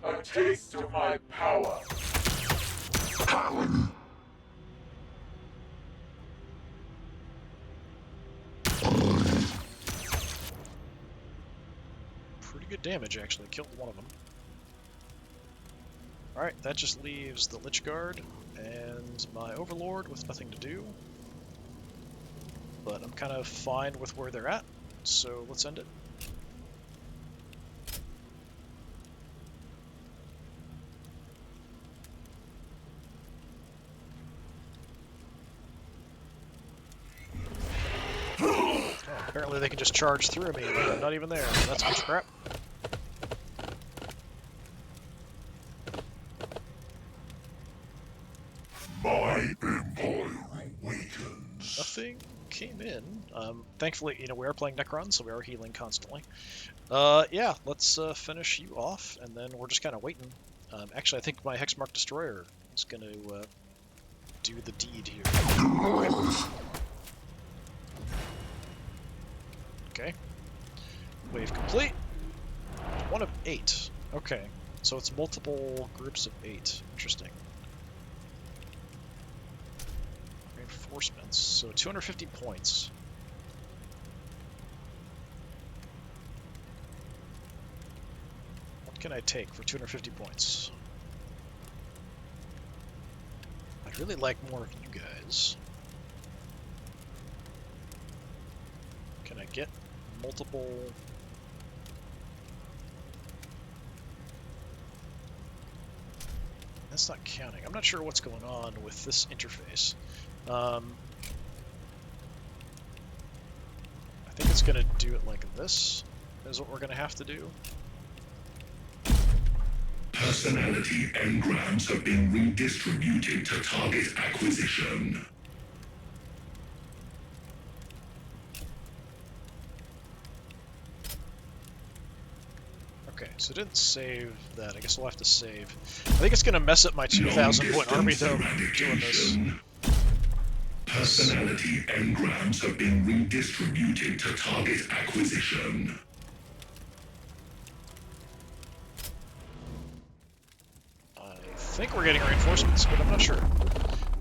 A taste of my power. Pretty good damage, actually. Killed one of them. Alright, that just leaves the Lich Guard and my Overlord with nothing to do. But I'm kind of fine with where they're at, so let's end it. Oh, apparently they can just charge through me, and I'm not even there. That's much crap. My empire awakens. Nothing came in. Thankfully, you know, we are playing Necrons, so we are healing constantly. Yeah, let's finish you off, and then we're just kind of waiting. Actually, I think my Hexmark Destroyer is going to do the deed here. Okay. Wave complete. 1 of 8. Okay, so it's multiple groups of 8. Interesting. Reinforcements. So 250 points. What can I take for 250 points? I'd really like more of you guys. Can I get multiple... That's not counting. I'm not sure what's going on with this interface. I think it's going to do it like this, is what we're going to have to do. Personality engrams have been redistributed to target acquisition. Okay, so it didn't save that. I guess we'll have to save. I think it's going to mess up my 2,000 point army, though, doing this. Personality engrams have been redistributed to target acquisition. I think we're getting reinforcements, but I'm not sure.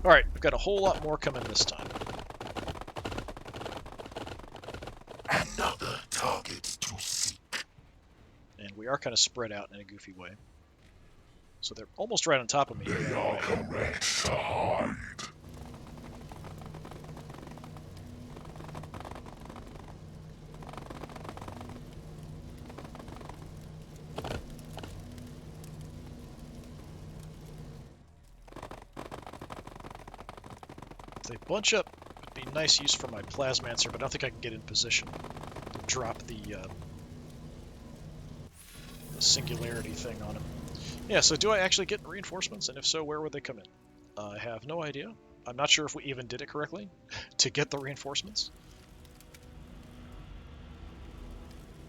Alright, we've got a whole lot more coming this time. Another target to seek. And we are kind of spread out in a goofy way. So they're almost right on top of me. They are correct to hide. If they bunch up, it'd be nice use for my Plasmancer, but I don't think I can get in position to drop the singularity thing on him. Yeah, so do I actually get reinforcements? And if so, where would they come in? I have no idea. I'm not sure if we even did it correctly to get the reinforcements.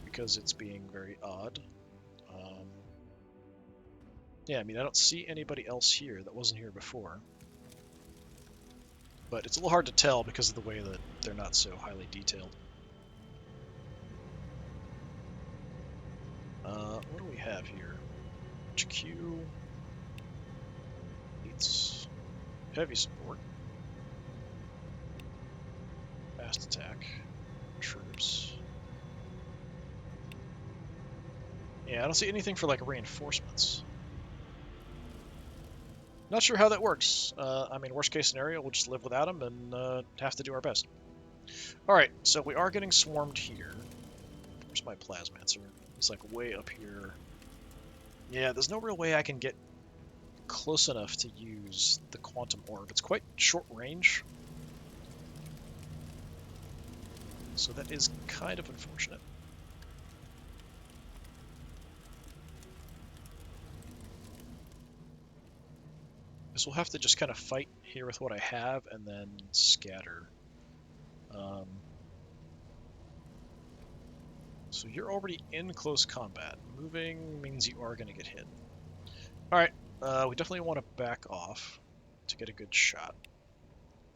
Because it's being very odd. Yeah, I mean, I don't see anybody else here that wasn't here before. But it's a little hard to tell because of the way that they're not so highly detailed. What do we have here? HQ needs heavy support, fast attack, troops. Yeah, I don't see anything for like reinforcements. Not sure how that works. I mean, worst case scenario, we'll just live without them and have to do our best. Alright, so we are getting swarmed here. Where's my Plasmancer? He's like way up here. Yeah, there's no real way I can get close enough to use the Quantum Orb. It's quite short range. So that is kind of unfortunate. Guess we'll have to just kind of fight here with what I have and then scatter. So you're already in close combat. Moving means you are going to get hit. Alright, we definitely want to back off to get a good shot.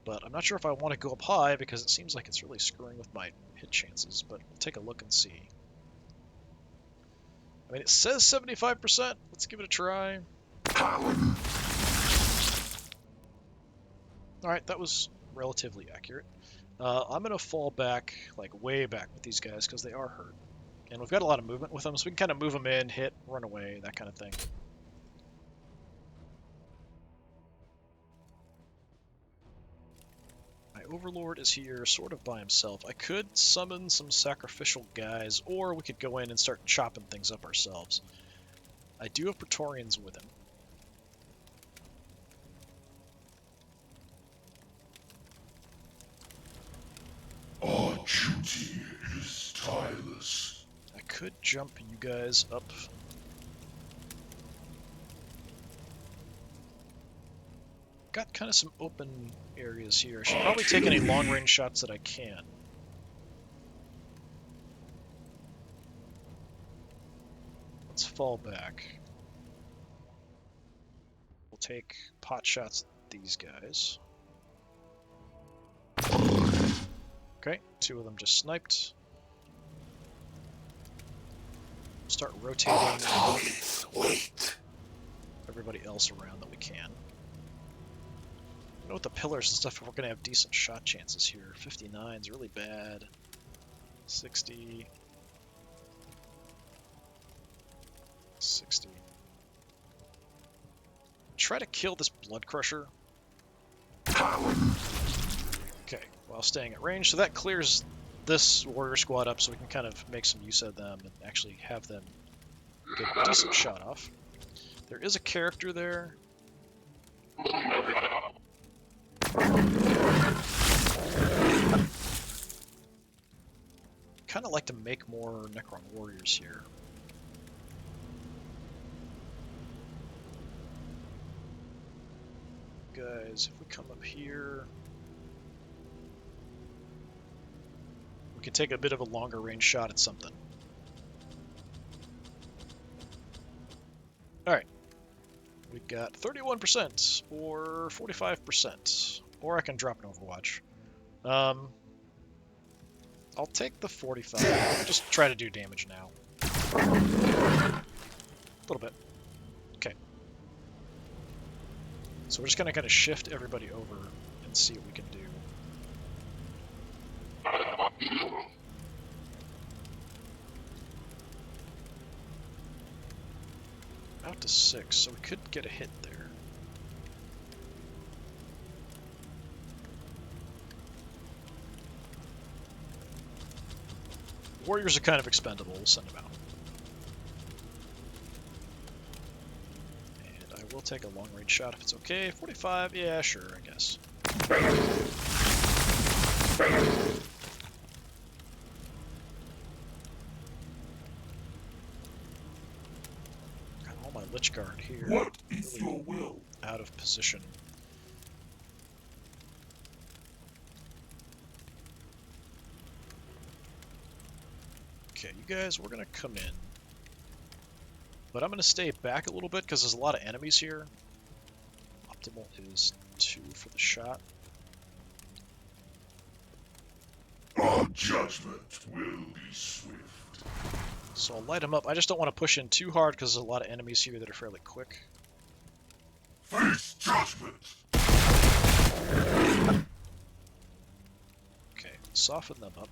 But I'm not sure if I want to go up high because it seems like it's really screwing with my hit chances, but we'll take a look and see. I mean, it says 75%. Let's give it a try. Alright, that was relatively accurate. I'm going to fall back, like way back with these guys because they are hurt. And we've got a lot of movement with them, so we can kind of move them in, hit, run away, that kind of thing. My Overlord is here sort of by himself. I could summon some sacrificial guys, or we could go in and start chopping things up ourselves. I do have Praetorians with him. Our duty is tireless. I could jump you guys up. Got kind of some open areas here. I should probably take any long-range shots that I can. Let's fall back. We'll take pot shots at these guys. Okay, 2 of them just sniped. Start rotating everybody else around that we can. You know, with the pillars and stuff, we're going to have decent shot chances here. 59 is really bad. 60. 60. Try to kill this Blood Crusher. Okay, while staying at range. So that clears this warrior squad up so we can kind of make some use of them and actually have them get a decent shot off. There is a character there. Kind of like to make more Necron warriors here. Guys, if we come up here, we can take a bit of a longer range shot at something. Alright. We got 31% or 45%. Or I can drop an Overwatch. I'll take the 45. I'll just try to do damage now. A little bit. Okay. So we're just gonna kind of shift everybody over and see what we can do. About to 6, so we could get a hit there. Warriors are kind of expendable. We'll send them out. And I will take a long-range shot if it's okay. 45? Yeah, sure, I guess. Got all my Lich Guard here. What is your will? Out of position. Okay, you guys, we're gonna come in. But I'm gonna stay back a little bit because there's a lot of enemies here. Optimal is 2 for the shot. Our judgment will be swift. So I'll light them up. I just don't want to push in too hard because there's a lot of enemies here that are fairly quick. Face judgment! Okay, soften them up.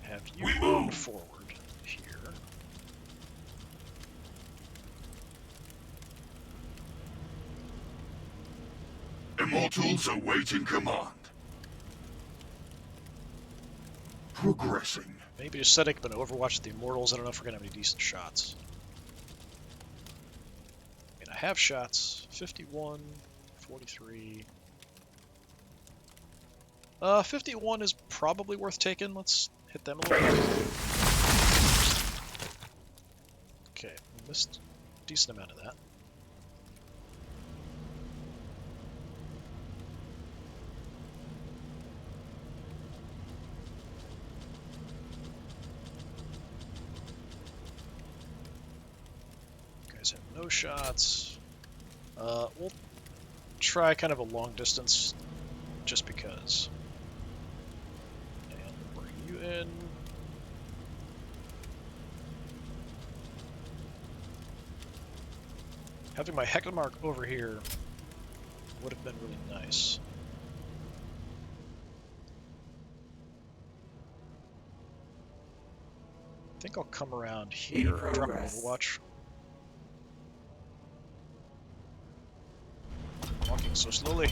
Have you move forward here. Immortals awaiting command. Progressing. Maybe just setting up an Overwatch with the Immortals. I don't know if we're going to have any decent shots. I mean, I have shots. 51, 43. 51 is probably worth taking. Let's hit them a little bit. Okay, we missed a decent amount of that. Guys have no shots. We'll try kind of a long distance just because. And bring you in. Having my Hecamark over here would have been really nice. I think I'll come around here and drop an Overwatch. Walking so slowly.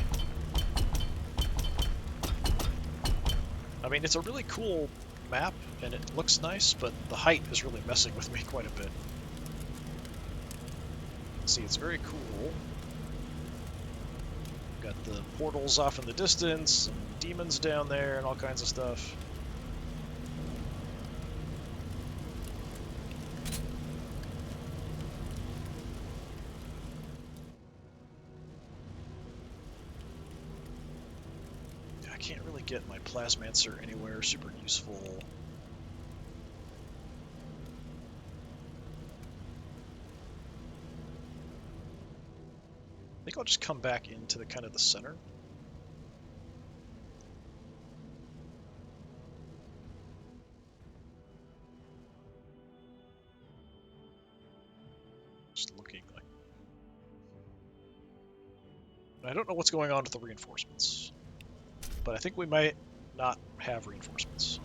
I mean, it's a really cool map, and it looks nice, but the height is really messing with me quite a bit. See, it's very cool. Got the portals off in the distance, and demons down there, and all kinds of stuff. I can't really get my Plasmancer anywhere super useful. I think I'll just come back into the kind of the center. Just looking like... I don't know what's going on with the reinforcements, but I think we might not have reinforcements.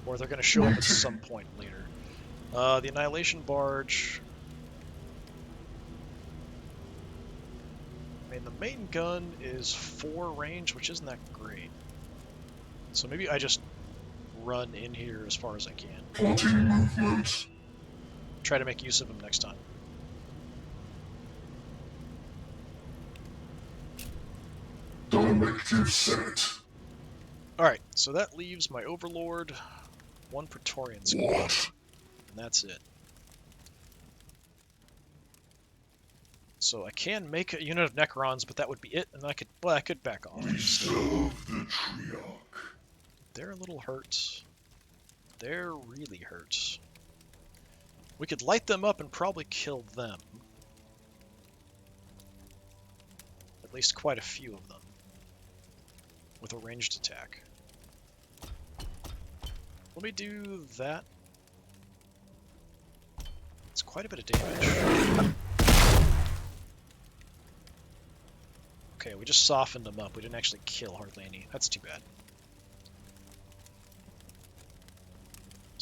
Or they're going to show up at some point later. The Annihilation Barge... I mean, the main gun is 4 range, which isn't that great. So maybe I just run in here as far as I can. Plotting movement. Try to make use of them next time. Directive set. Alright, so that leaves my Overlord, 1 Praetorian squad, What? and that's it. So I can make a unit of Necrons, but that would be it, and I could back off. We serve the Triarch. They're a little hurt. They're really hurt. We could light them up and probably kill them. At least quite a few of them. With a ranged attack. Let me do that. It's quite a bit of damage. Okay, we just softened them up. We didn't actually kill hardly any. That's too bad.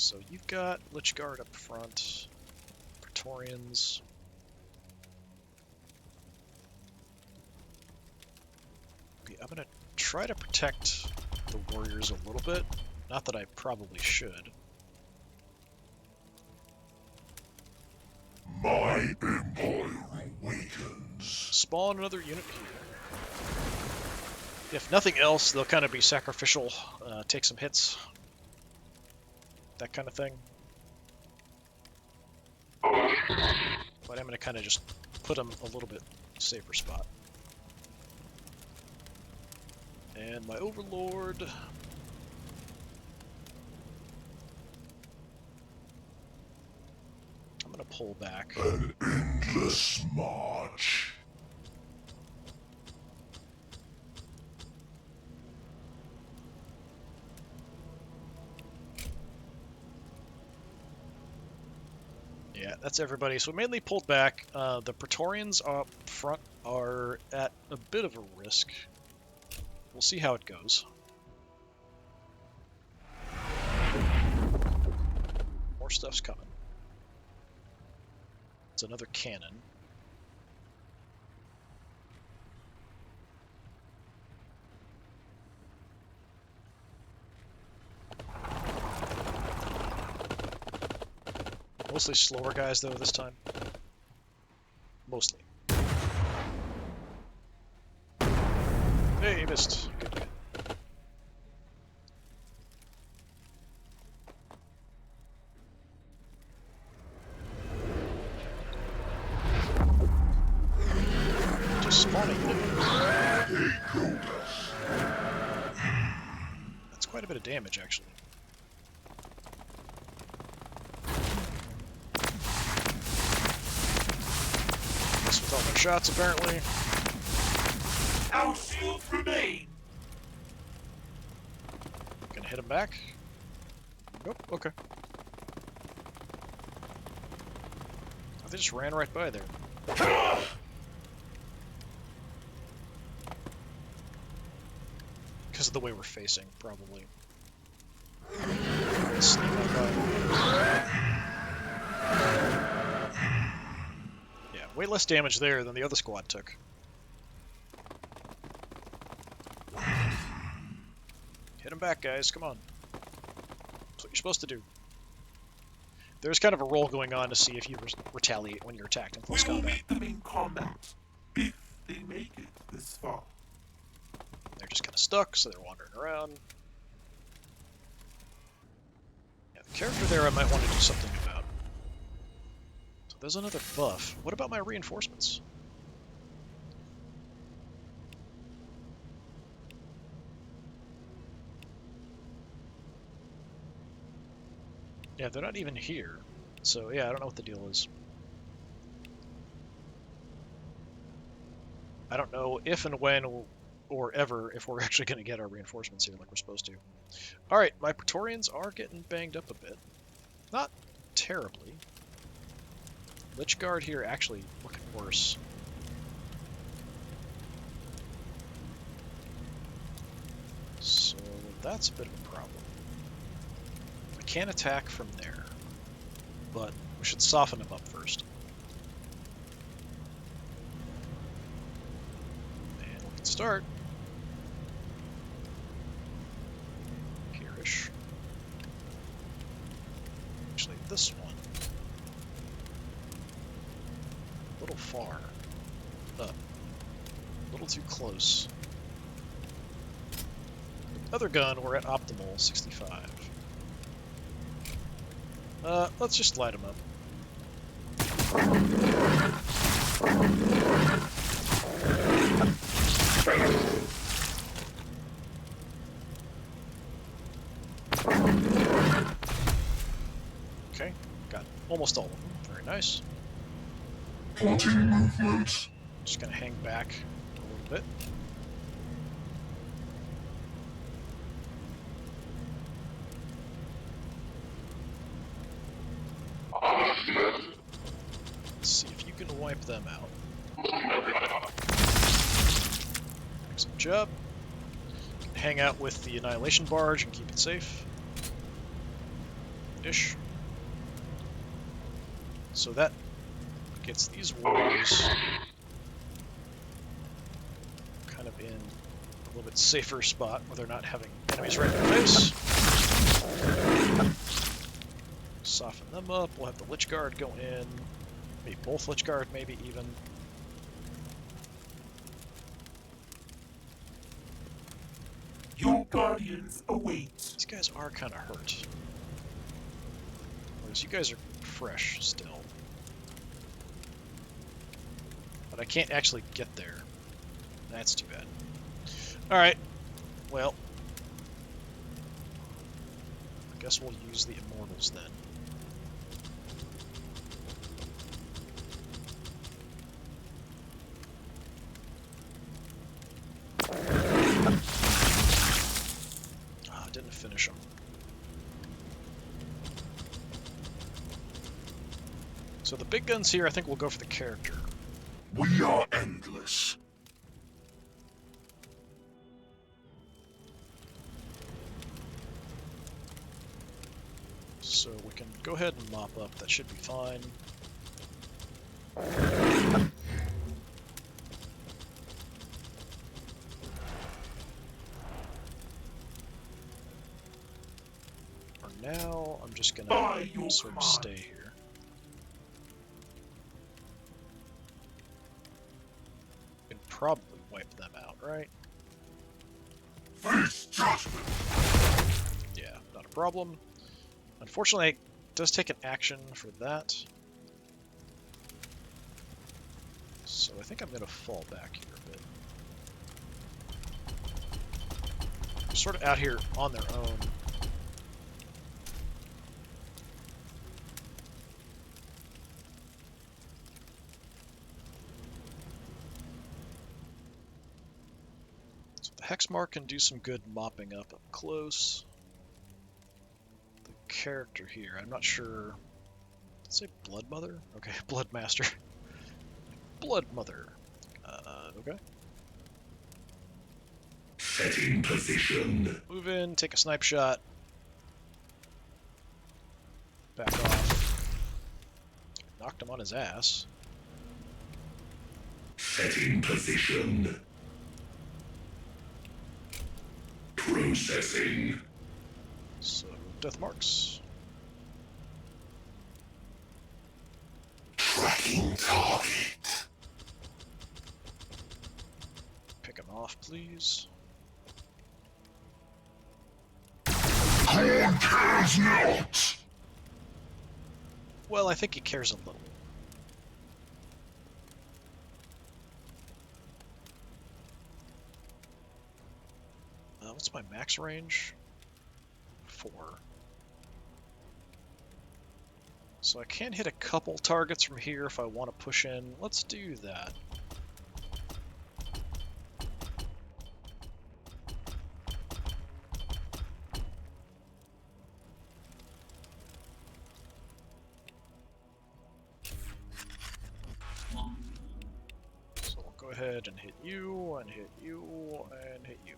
So you've got Lich Guard up front, Praetorians. Okay, I'm gonna try to protect the warriors a little bit. Not that I probably should. My empire awakens. Spawn another unit here. If nothing else, they'll kind of be sacrificial, take some hits. That kind of thing. But I'm going to kind of just put them a little bit safer spot. And my Overlord... I'm going to pull back. An endless march. Yeah, that's everybody. So mainly pulled back. The Praetorians up front are at a bit of a risk. We'll see how it goes. More stuff's coming. It's another cannon. Mostly slower guys, though, this time. Mostly. Hey, you missed. Good, good. Just spawning enemies. That's quite a bit of damage, actually. With all their shots, apparently. Our shields remain. Gonna hit him back. Nope, okay. Oh, they just ran right by there. Because of the way we're facing, probably. Sneak on by. Way less damage there than the other squad took. Hit him back, guys. Come on. That's what you're supposed to do. There's kind of a roll going on to see if you retaliate when you're attacked in close We will combat. meet them in combat, if they make it this far. They're just kind of stuck, so they're wandering around. Yeah, the character there I might want to do something about. There's another buff. What about my reinforcements? Yeah, they're not even here. So yeah, I don't know what the deal is. I don't know if and when or ever if we're actually going to get our reinforcements here like we're supposed to. Alright, my Praetorians are getting banged up a bit. Not terribly. Lich Guard here actually looking worse. So that's a bit of a problem. We can't attack from there, but we should soften them up first. And we can start. Here-ish. Actually, this one. A little far. Up. A little too close. Other gun, we're at optimal 65. Let's just light them up. Okay, got almost all of them. Very nice. Plotting movement. Just gonna hang back a little bit. Let's see if you can wipe them out. Excellent job. Hang out with the Annihilation Barge and keep it safe. Ish. So that gets these warriors kind of in a little bit safer spot where they're not having enemies right in their face. Soften them up. We'll have the Lich Guard go in. Maybe both Lich Guard, maybe even. Your guardians await. These guys are kind of hurt. Whereas you guys are fresh still. But I can't actually get there. That's too bad. Alright. Well. I guess we'll use the Immortals then. Didn't finish them. So the big guns here, I think we'll go for the character. We are endless. So we can go ahead and mop up. That should be fine. Now, I'm just gonna sort of stay here. We can probably wipe them out, right? Face judgment. Yeah, not a problem. Unfortunately, it does take an action for that. So I think I'm gonna fall back here a bit. They're sort of out here on their own. Hexmark can do some good mopping up close. The character here, I'm not sure. Let's say Blood Mother? Okay, Blood Master. Blood Mother. Okay. Setting position. Move in, take a snipe shot. Back off. Knocked him on his ass. Setting position. Processing. So, death marks. Tracking target. Pick him off, please. God cares not. Well, I think he cares a little. What's my max range? 4. So I can hit a couple targets from here if I want to push in. Let's do that. So we'll go ahead and hit you, and hit you, and hit you.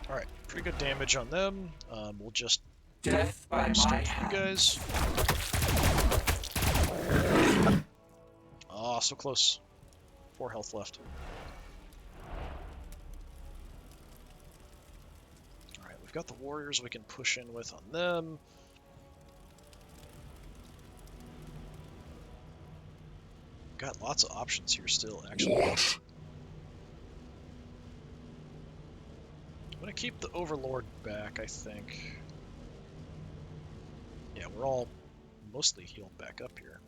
Alright, pretty good damage on them. We'll just Death by my start you hand. guys. Ah, so close. 4 health left. Alright, we've got the warriors we can push in with on them. Got lots of options here still, actually. What? I'm gonna keep the Overlord back, I think. Yeah, we're all mostly healed back up here.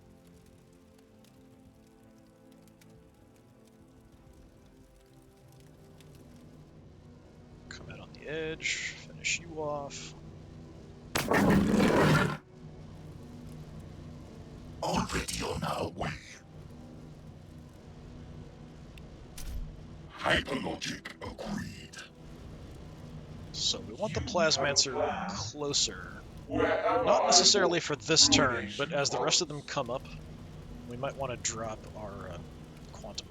Come out on the edge, finish you off. Already on our way. Hyperlogic agreed. So we want the Plasmancer closer. Not necessarily for this turn, but as the rest of them come up, we might want to drop our Quantum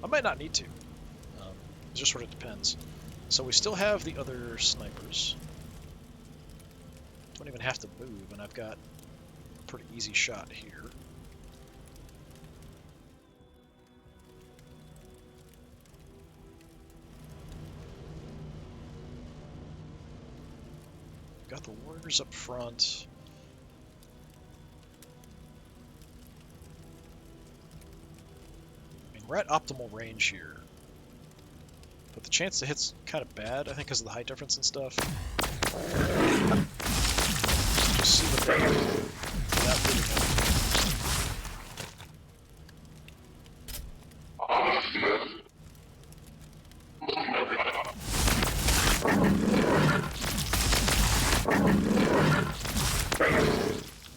I might not need to. It just sort of depends. So we still have the other snipers. Don't even have to move, and I've got a pretty easy shot here. Got the warriors up front. I mean, we're at optimal range here. But the chance to hit's kind of bad, I think, because of the height difference and stuff. Just see the break without moving up.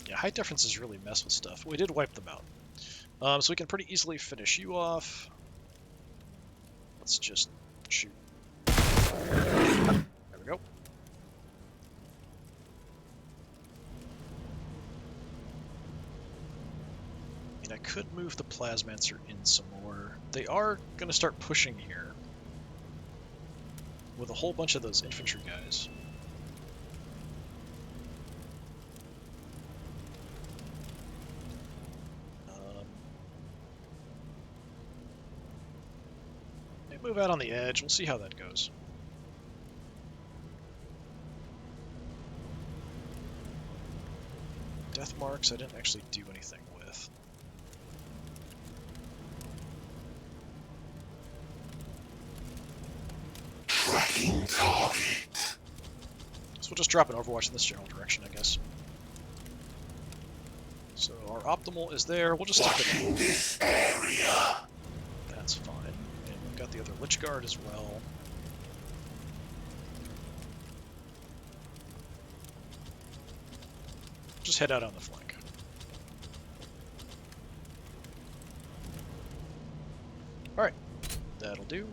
Yeah, height differences really mess with stuff. We did wipe them out. So we can pretty easily finish you off. Let's just shoot. There we go. And I could move the Plasmancer in some more. They are going to start pushing here with a whole bunch of those infantry guys. Move out on the edge. We'll see how that goes. Death marks I didn't actually do anything with. Tracking target. So we'll just drop an Overwatch in this general direction, I guess. So our optimal is there. We'll just stick with this area. That's fine. Got the other Lich Guard as well. Just head out on the flank. Alright, that'll do.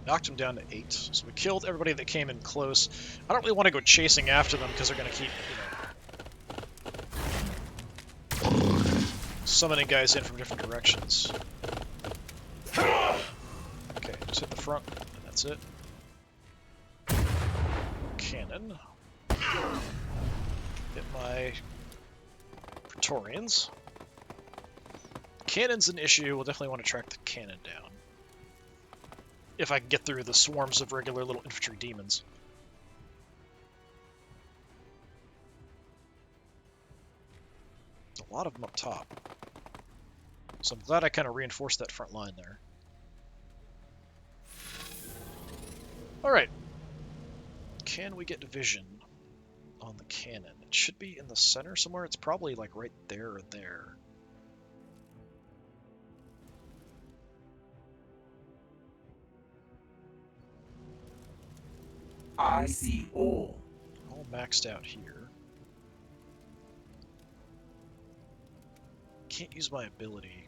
Knocked him down to 8, so we killed everybody that came in close. I don't really want to go chasing after them because they're going to keep, summoning guys in from different directions. Okay, just hit the front, and that's it. Cannon. Hit my Praetorians. Cannon's an issue. We'll definitely want to track the cannon down. If I can get through the swarms of regular little infantry demons. A lot of them up top. So I'm glad I kind of reinforced that front line there. Alright. Can we get vision on the cannon? It should be in the center somewhere. It's probably like right there or there. I see all. All maxed out here. Can't use my ability.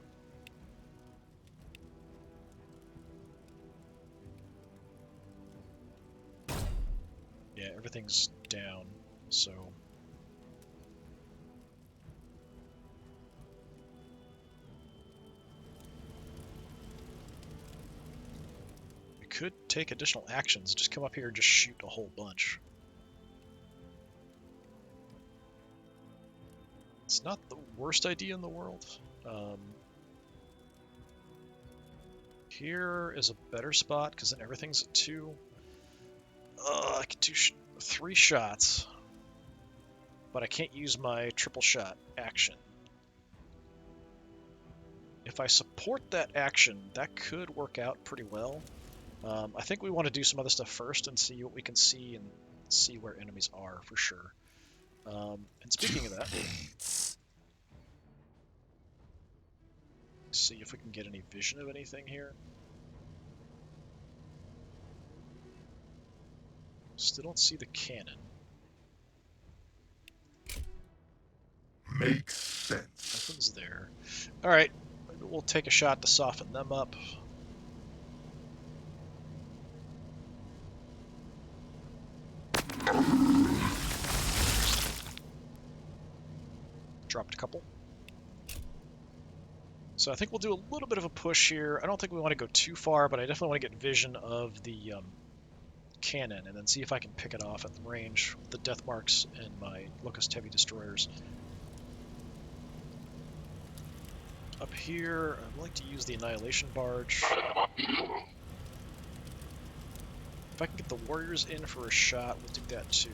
Yeah, everything's down, so... we could take additional actions, just come up here and just shoot a whole bunch. It's not the worst idea in the world. Here is a better spot, because then everything's at 2. I can do 3 shots, but I can't use my triple shot action. If I support that action, that could work out pretty well. I think we want to do some other stuff first and see what we can see and see where enemies are for sure. And speaking of that, see if we can get any vision of anything here. Still don't see the cannon. Makes sense. Nothing's there. Alright, maybe we'll take a shot to soften them up. Dropped a couple. So I think we'll do a little bit of a push here. I don't think we want to go too far, but I definitely want to get vision of the cannon and then see if I can pick it off at the range with the death marks and my Locust Heavy Destroyers. Up here, I'd like to use the Annihilation Barge. If I can get the Warriors in for a shot, we'll do that too.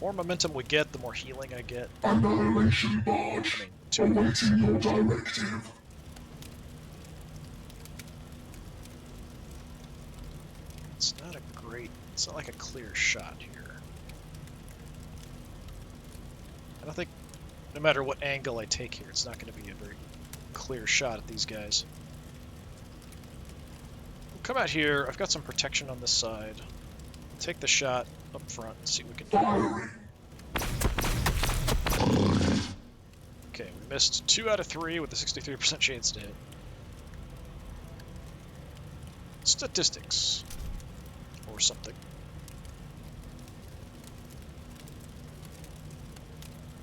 More momentum we get, the more healing I get. Annihilation Barge. Awaiting your directive. It's not a great, it's not like a clear shot here. I don't think, no matter what angle I take here, it's not going to be a very clear shot at these guys. We'll come out here, I've got some protection on this side. Take the shot up front and see what we can do. Okay, we missed 2 out of 3 with a 63% chance to hit. Statistics. Or something.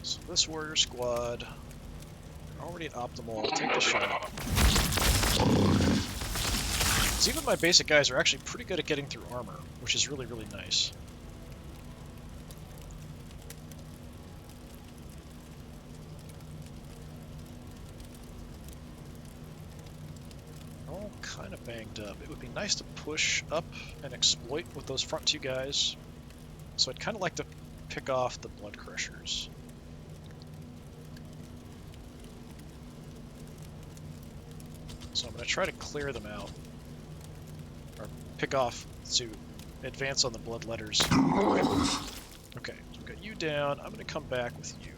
So this warrior squad, already at optimal, I'll take the shot. So even my basic guys are actually pretty good at getting through armor, which is really, really nice. All kind of banged up. It would be nice to push up and exploit with those front 2 guys. So I'd kind of like to pick off the Blood Crushers. So I'm going to try to clear them out. Or pick off to advance on the Bloodletters. Okay, so we've got you down. I'm going to come back with you.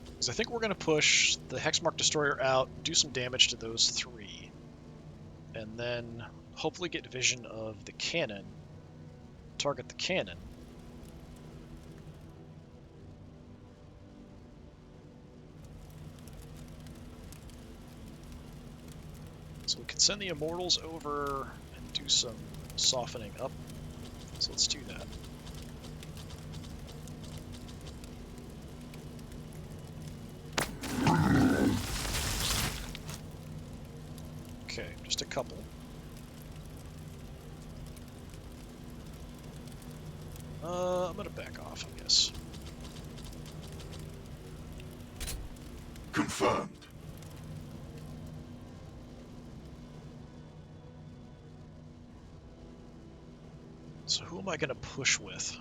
Because I think we're going to push the Hexmark Destroyer out, do some damage to those 3. And then hopefully get vision of the cannon. Target the cannon. So we can send the Immortals over and do some softening up. So let's do that. Okay, just a couple. I'm gonna back off, I guess. Confirmed. So who am I going to push with?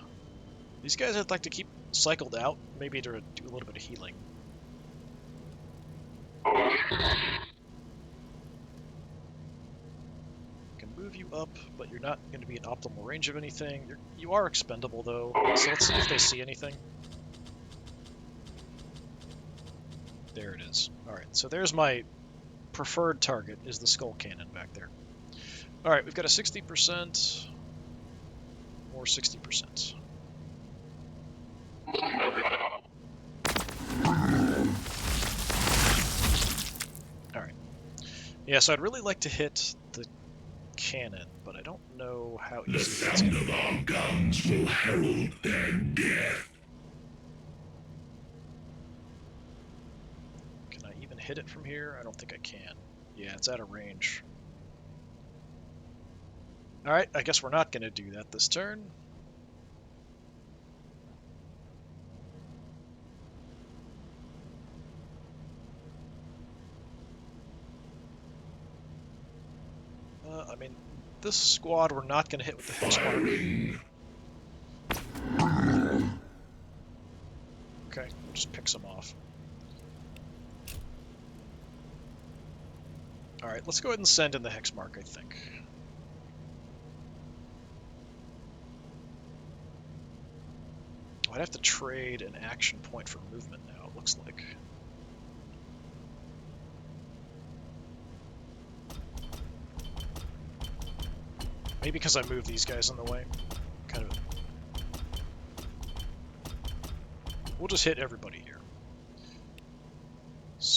These guys I'd like to keep cycled out, maybe to do a little bit of healing. Can move you up, but you're not going to be in optimal range of anything. You are expendable though, so let's see if they see anything. There it is. Alright, so there's my preferred target, is the Skull Cannon back there. Alright, we've got a 60%. Or 60%. Alright. Yeah, so I'd really like to hit the cannon, but I don't know how easy that's going to be. Our guns will herald their death. Can I even hit it from here? I don't think I can. Yeah, it's out of range. Alright, I guess we're not going to do that this turn. I mean, this squad we're not going to hit with the Hexmark. Okay, we'll just pick some off. Alright, let's go ahead and send in the Hexmark, I think. I'd have to trade an action point for movement now, it looks like. Maybe because I moved these guys in the way. Kind of. We'll just hit everybody here.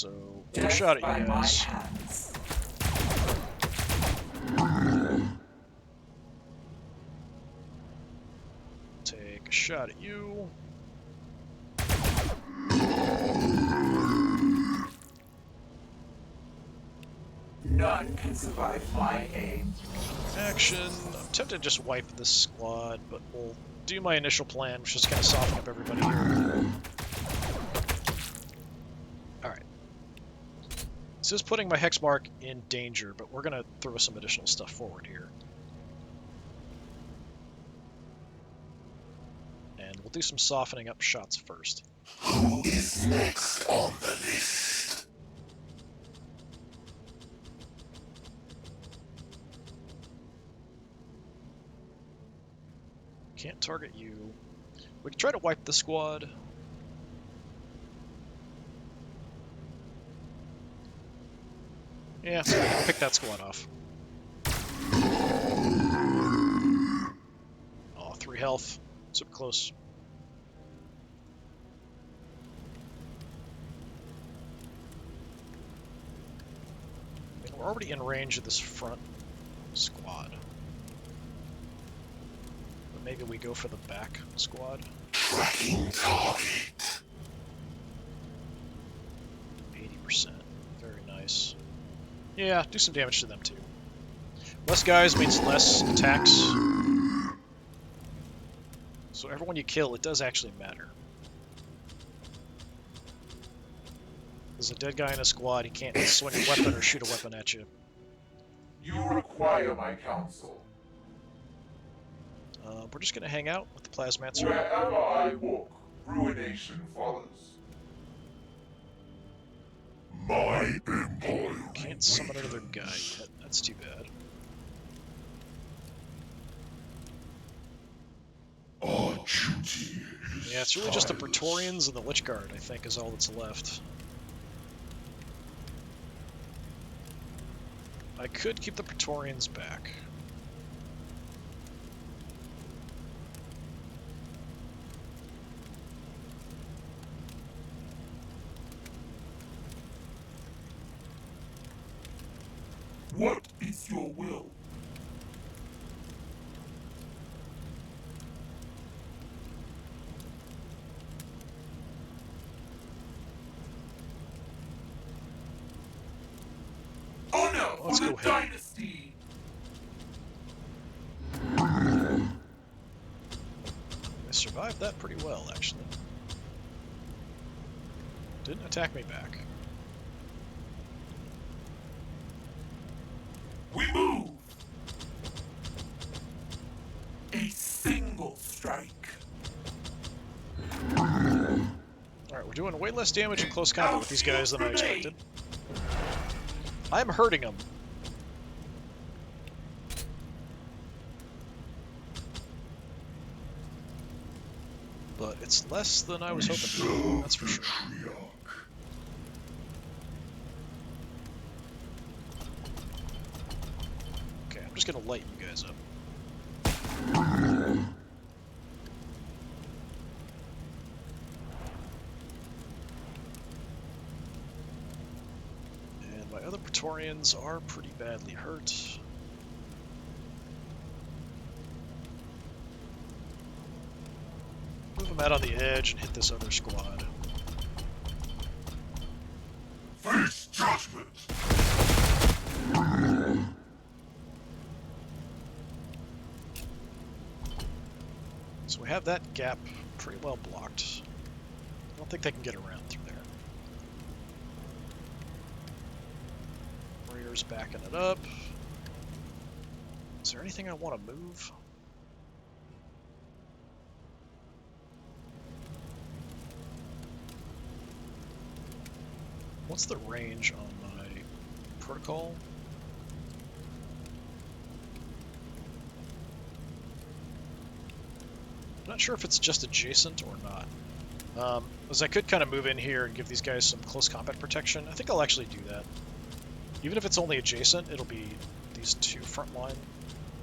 So, take a shot at you guys. Take a shot at you. None can survive my aim. Action. I'm tempted to just wipe this squad, but we'll do my initial plan, which is kind of soften up everybody here. Alright. This is putting my hex mark in danger, but we're going to throw some additional stuff forward here. And we'll do some softening up shots first. Who is next on the list? Can't target you. We can try to wipe the squad. Yeah, pick that squad off. Oh, 3 health. Super close. I mean, we're already in range of this front squad. But maybe we go for the back squad. Tracking target. 80%. Very nice. Yeah, do some damage to them too. Less guys means less attacks. So everyone you kill, it does actually matter. There's a dead guy in a squad, he can't swing a weapon or shoot a weapon at you. You require my counsel. We're just going to hang out with the Plasmancer. Wherever I walk, ruination follows. My empire. Can't summon another guy yet. That's too bad. Our duty is Yeah, it's really just the tireless. Praetorians and the Lich Guard, I think, is all that's left. I could keep the Praetorians back. What is your will? Honor Let's for go the ahead. dynasty! I survived that pretty well, actually. Didn't attack me back. We move! A single strike. Alright, we're doing way less damage in close combat with these guys than I expected. I'm hurting them. But it's less than I was hoping for, that's for sure. Okay, I'm just gonna light you guys up. And my other Praetorians are pretty badly hurt. Move them out on the edge and hit this other squad. Face judgment! So we have that gap pretty well blocked. I don't think they can get around through there. Warriors backing it up. Is there anything I want to move? What's the range on my protocol? I'm not sure if it's just adjacent or not. As I could kind of move in here and give these guys some close combat protection. I think I'll actually do that. Even if it's only adjacent, it'll be these two front line.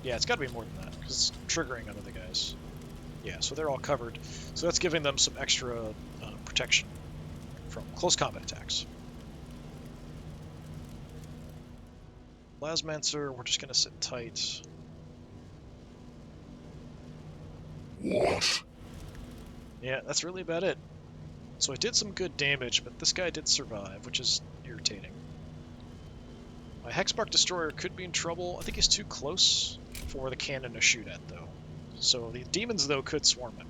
Yeah, it's got to be more than that, because it's triggering on other guys. Yeah, so they're all covered. So that's giving them some extra protection from close combat attacks. Plasmancer, we're just gonna sit tight. What? Yeah, that's really about it. So I did some good damage, but this guy did survive, which is irritating. My Hexmark Destroyer could be in trouble. I think he's too close for the cannon to shoot at, though. So the demons, though, could swarm him.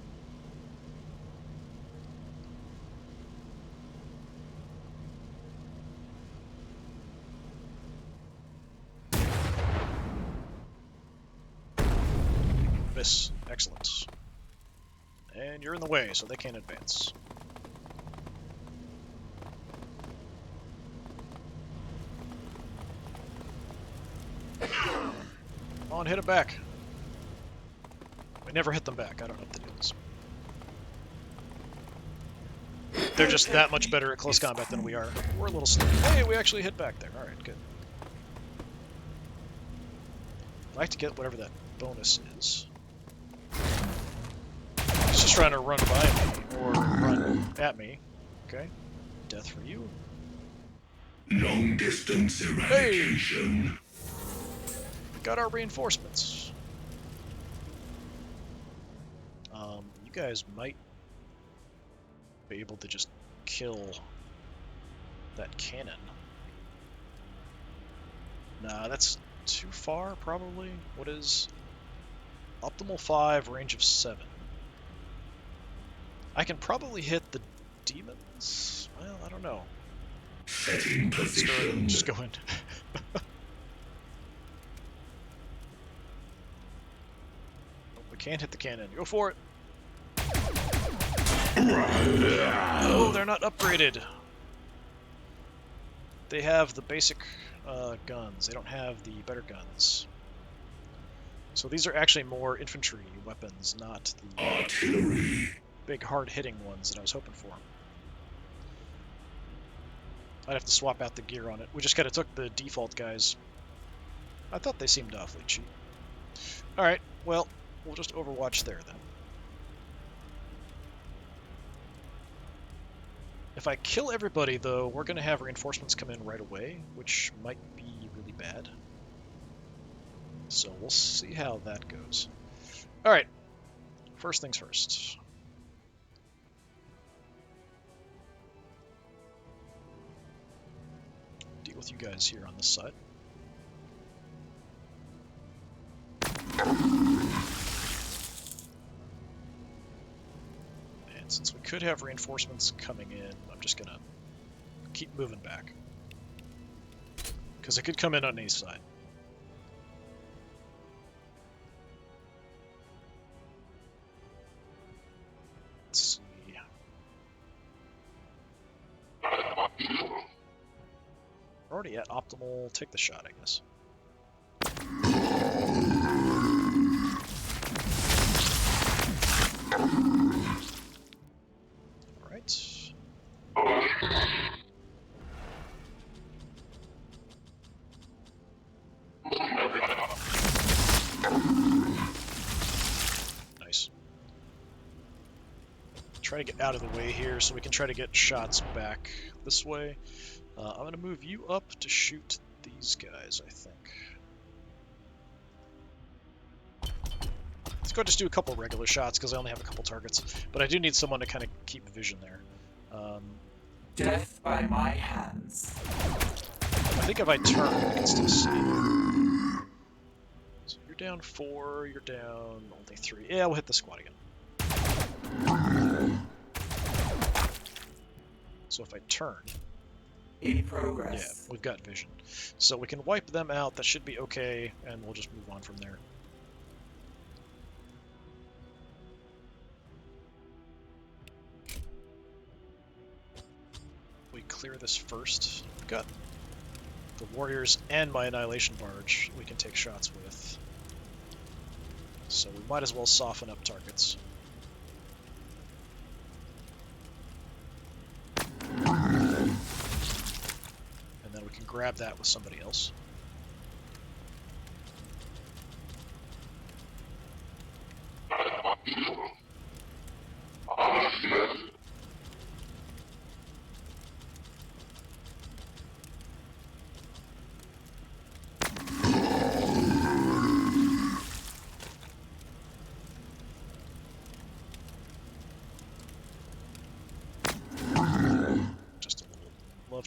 Miss. Excellent. And you're in the way, so they can't advance. Come on, hit them back. We never hit them back. I don't know what the deal is. They're just that much better at close combat than we are. We're a little slow. Hey, we actually hit back there. Alright, good. I'd like to get whatever that bonus is. He's just trying to run by me, or run at me. Okay. Death for you. Long distance eradication. We got our reinforcements. You guys might be able to just kill that cannon. Nah, that's too far, probably. What is optimal 5, range of 7? I can probably hit the demons. Well, I don't know. Setting position. Just go in. We can't hit the cannon. Go for it. Oh, they're not upgraded. They have the basic guns. They don't have the better guns. So these are actually more infantry weapons, not the artillery. Big hard-hitting ones that I was hoping for. I'd have to swap out the gear on it. We just kind of took the default guys. I thought they seemed awfully cheap. Alright, well, we'll just overwatch there then. If I kill everybody, though, we're going to have reinforcements come in right away, which might be really bad. So we'll see how that goes. Alright, first things first. Deal with you guys here on this side. And since we could have reinforcements coming in, I'm just gonna keep moving back. Because it could come in on any side. Let's see. We're already at optimal. Take the shot, I guess. Alright. Nice. Try to get out of the way here so we can try to get shots back this way. I'm going to move you up to shoot these guys, I think. Let's go just do a couple regular shots because I only have a couple targets. But I do need someone to kind of keep vision there. Death by my hands. I think if I turn, I can still see. So you're down 4, you're down only 3. Yeah, we'll hit the squad again. So if I turn... In progress. Yeah, we've got vision. So we can wipe them out, that should be okay, and we'll just move on from there. We clear this first. We've got the warriors and my annihilation barge we can take shots with. So we might as well soften up targets. And then we can grab that with somebody else.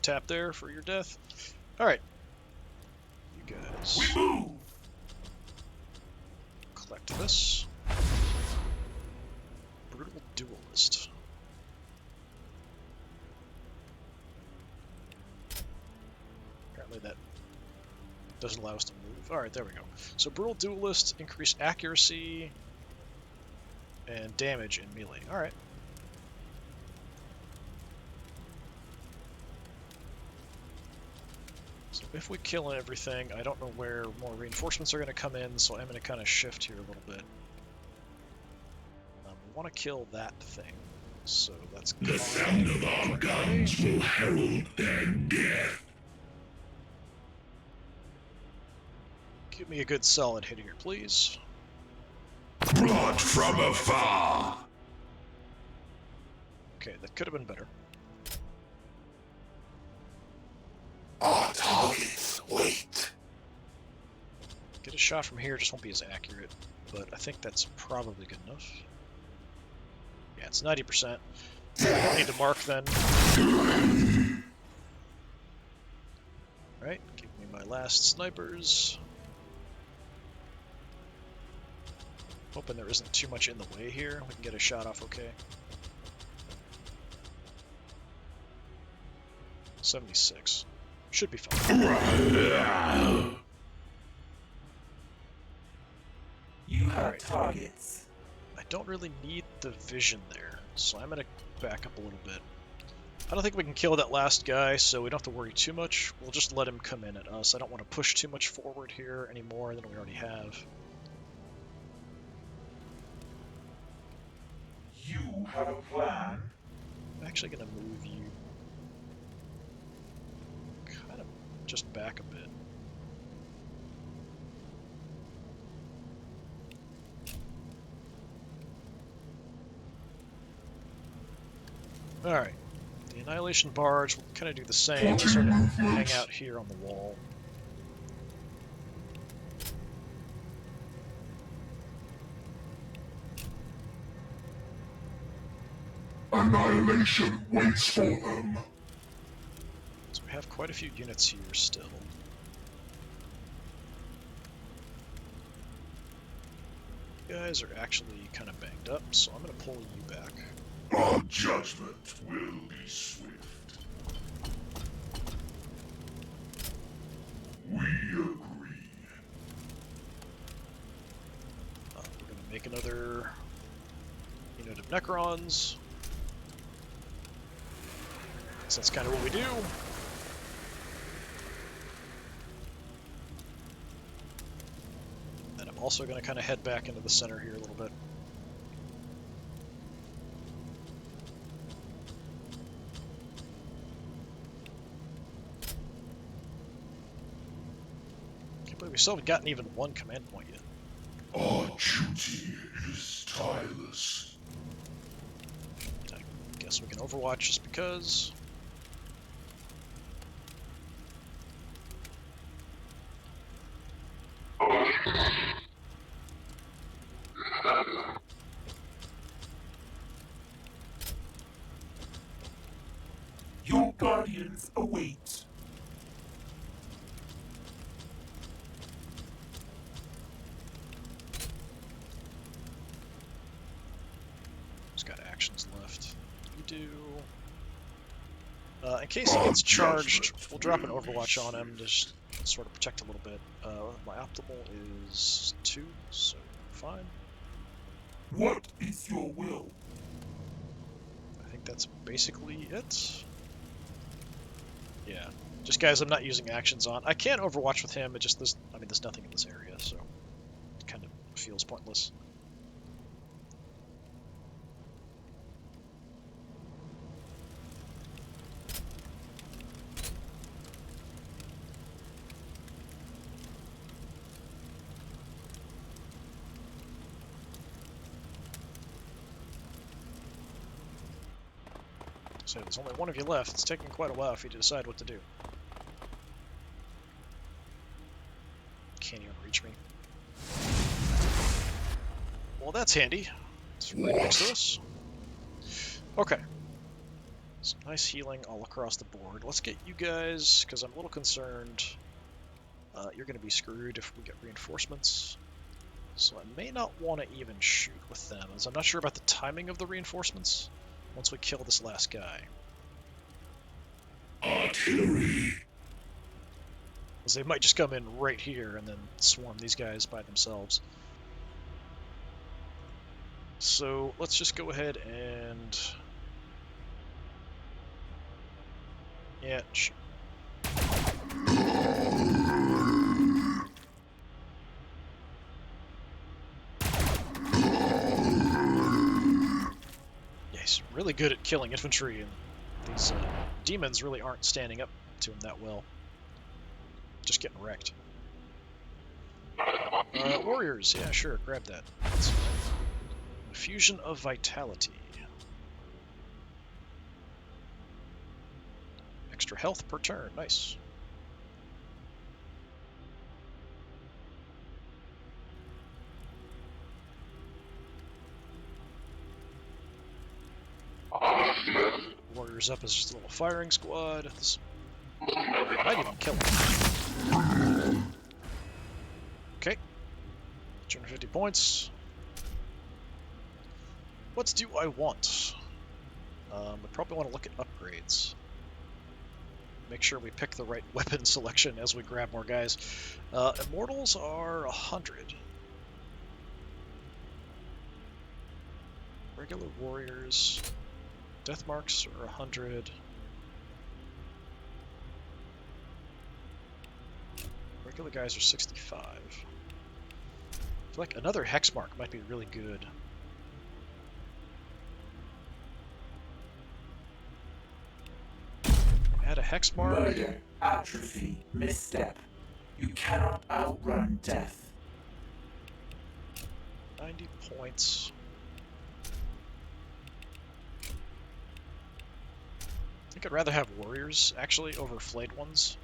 tap there for your death. Alright. You guys We move! collect this. Brutal Duelist. Apparently that doesn't allow us to move. Alright, there we go. So Brutal Duelist, increase accuracy and damage in melee. Alright. So if we kill everything, I don't know where more reinforcements are going to come in, so I'm going to kind of shift here a little bit. We want to kill that thing, so that's good. The sound of our guns will herald their death. Give me a good solid hit here, please. Blood from afar! Okay, that could have been better. Our targets wait. Get a shot from here, just won't be as accurate, but I think that's probably good enough. Yeah, it's 90%. I don't need to mark then. Alright, give me my last snipers. Hoping there isn't too much in the way here. We can get a shot off okay. 76. Should be fine. You have Alright. targets. I don't really need the vision there, so I'm going to back up a little bit. I don't think we can kill that last guy, so we don't have to worry too much. We'll just let him come in at us. I don't want to push too much forward here any more than we already have. You have a plan? I'm actually going to move you kind of just back a bit. Alright. The Annihilation Barge will kind of do the same, just sort of hang out here on the wall. Annihilation waits for them. So we have quite a few units here still. You guys are actually kind of banged up, so I'm going to pull you back. Our judgment will be swift. We agree. We're going to make another unit of Necrons. So that's kind of what we do. And I'm also going to kind of head back into the center here a little bit. Can't believe we still haven't gotten even one command point yet. Our duty is tireless. I guess we can Overwatch just because. Your guardians await. Who's got actions left? You do. In case he gets charged, we'll drop an Overwatch on him to just sort of protect a little bit. My optimal is 2, so fine. What is your will? I think that's basically it. Yeah. Just guys I'm not using actions on. I can Overwatch with him, it just, there's nothing in this area, so it kind of feels pointless. So there's only one of you left. It's taking quite a while for you to decide what to do. Can't even reach me. Well, that's handy. It's right next to us. Okay. Some nice healing all across the board. Let's get you guys, because I'm a little concerned. You're going to be screwed if we get reinforcements. So I may not want to even shoot with them, as I'm not sure about the timing of the reinforcements once we kill this last guy. Artillery. Because they might just come in right here and then swarm these guys by themselves. So let's just go ahead and... yeah, shoot. Yeah, he's really good at killing infantry, and these demons really aren't standing up to him that well. Just getting wrecked. Warriors, yeah, sure, grab that. Fusion of Vitality. Extra health per turn, nice. Warriors up as just a little firing squad. This might even kill him. Okay. 250 points. What do I want? I probably want to look at upgrades. Make sure we pick the right weapon selection as we grab more guys. Immortals are 100. Regular warriors. Death marks are 100. Regular guys are 65. I feel like another hex mark might be really good. Add a hex mark. Murder, atrophy, misstep. You cannot outrun death. 90 points. I think I'd rather have warriors, actually, over flayed ones.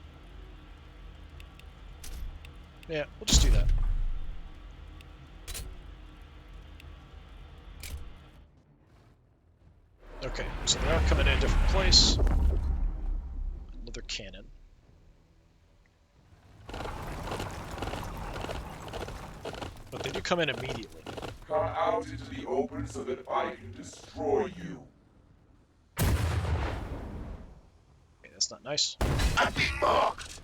Yeah, we'll just do that. Okay, so they are coming in a different place. Another cannon. But they do come in immediately. Come out into the open so that I can destroy you. Okay, that's not nice. I'm being marked.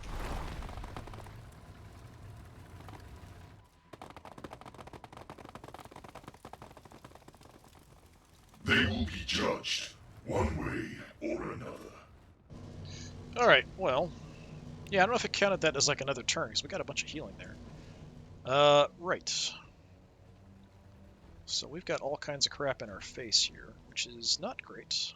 They will be judged, one way or another. Alright, well... yeah, I don't know if it counted that as like another turn, because we got a bunch of healing there. Right. So we've got all kinds of crap in our face here, which is not great.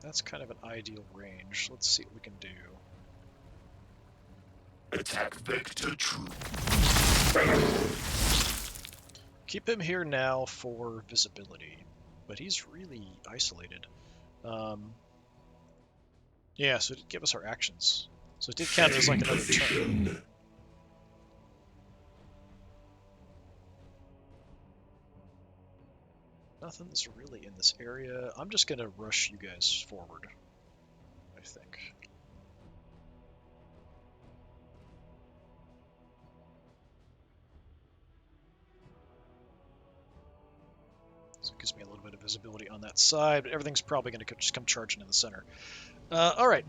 That's kind of an ideal range. Let's see what we can do. Attack vector true. Keep him here now for visibility, but he's really isolated. Yeah, so it did give us our actions. So it did count as like another turn. Nothing's really in this area. I'm just gonna rush you guys forward, I think. So it gives me a little bit of visibility on that side, but everything's probably gonna just come charging in the center. Alright.